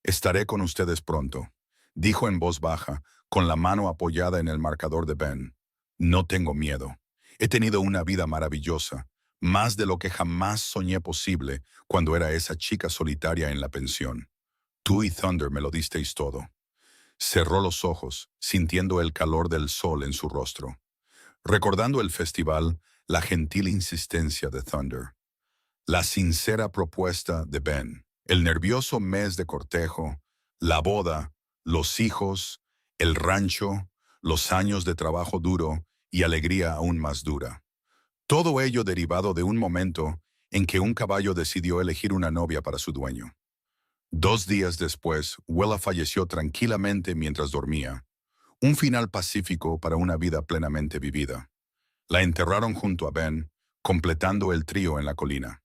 Estaré con ustedes pronto, dijo en voz baja, con la mano apoyada en el marcador de Ben. No tengo miedo. He tenido una vida maravillosa, más de lo que jamás soñé posible cuando era esa chica solitaria en la pensión. Tú y Thunder me lo disteis todo. Cerró los ojos, sintiendo el calor del sol en su rostro. Recordando el festival, la gentil insistencia de Thunder. La sincera propuesta de Ben. El nervioso mes de cortejo, la boda, los hijos, el rancho, los años de trabajo duro y alegría aún más dura. Todo ello derivado de un momento en que un caballo decidió elegir una novia para su dueño. 2 días después, Willa falleció tranquilamente mientras dormía. Un final pacífico para una vida plenamente vivida. La enterraron junto a Ben, completando el trío en la colina.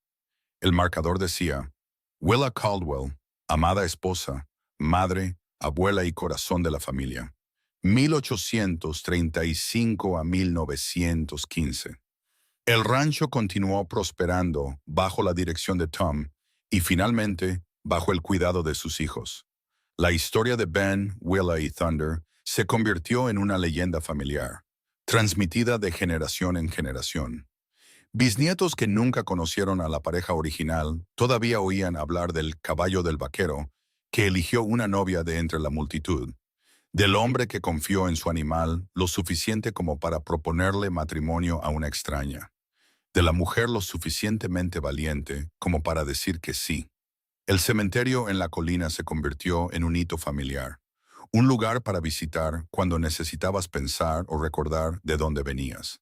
El marcador decía, Willa Caldwell, amada esposa, madre, abuela y corazón de la familia. 1835 a 1915. El rancho continuó prosperando bajo la dirección de Tom y finalmente bajo el cuidado de sus hijos. La historia de Ben, Willa y Thunder se convirtió en una leyenda familiar, transmitida de generación en generación. Bisnietos que nunca conocieron a la pareja original todavía oían hablar del caballo del vaquero que eligió una novia de entre la multitud, del hombre que confió en su animal lo suficiente como para proponerle matrimonio a una extraña, de la mujer lo suficientemente valiente como para decir que sí. El cementerio en la colina se convirtió en un hito familiar, un lugar para visitar cuando necesitabas pensar o recordar de dónde venías.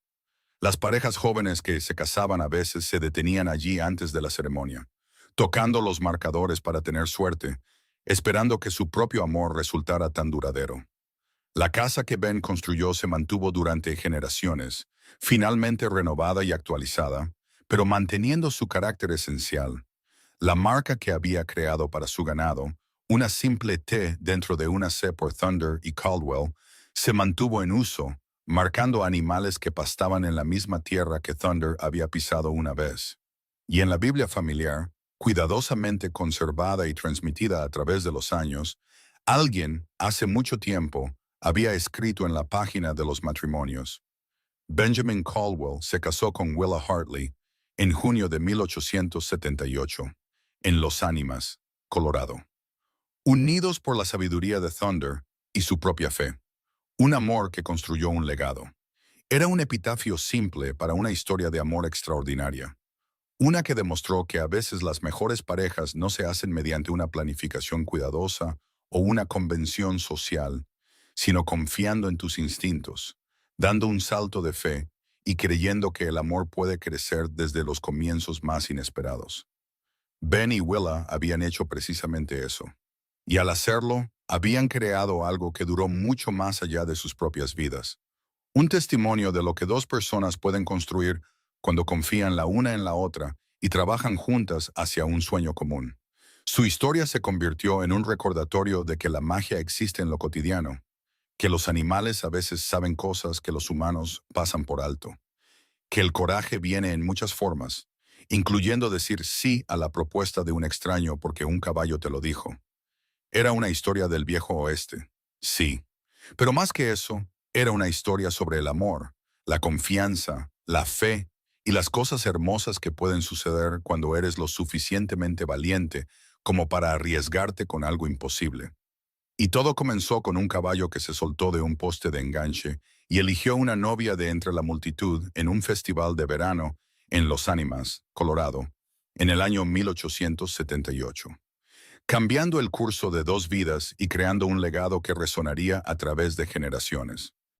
Las parejas jóvenes que se casaban a veces se detenían allí antes de la ceremonia, tocando los marcadores para tener suerte, esperando que su propio amor resultara tan duradero. La casa que Ben construyó se mantuvo durante generaciones, finalmente renovada y actualizada, pero manteniendo su carácter esencial. La marca que había creado para su ganado, una simple T dentro de una C por Thunder y Caldwell, se mantuvo en uso, marcando animales que pastaban en la misma tierra que Thunder había pisado una vez. Y en la Biblia familiar, cuidadosamente conservada y transmitida a través de los años, alguien, hace mucho tiempo, había escrito en la página de los matrimonios. Benjamin Caldwell se casó con Willa Hartley en junio de 1878, en Los Ánimas, Colorado. Unidos por la sabiduría de Thunder y su propia fe. Un amor que construyó un legado. Era un epitafio simple para una historia de amor extraordinaria. Una que demostró que a veces las mejores parejas no se hacen mediante una planificación cuidadosa o una convención social, sino confiando en tus instintos, dando un salto de fe y creyendo que el amor puede crecer desde los comienzos más inesperados. Ben y Willa habían hecho precisamente eso. Y al hacerlo, habían creado algo que duró mucho más allá de sus propias vidas. Un testimonio de lo que dos personas pueden construir cuando confían la una en la otra y trabajan juntas hacia un sueño común. Su historia se convirtió en un recordatorio de que la magia existe en lo cotidiano, que los animales a veces saben cosas que los humanos pasan por alto, que el coraje viene en muchas formas, incluyendo decir sí a la propuesta de un extraño porque un caballo te lo dijo. Era una historia del viejo oeste, sí, pero más que eso, era una historia sobre el amor, la confianza, la fe y las cosas hermosas que pueden suceder cuando eres lo suficientemente valiente como para arriesgarte con algo imposible. Y todo comenzó con un caballo que se soltó de un poste de enganche y eligió una novia de entre la multitud en un festival de verano en Los Ánimas, Colorado, en el año 1878. Cambiando el curso de dos vidas y creando un legado que resonaría a través de generaciones.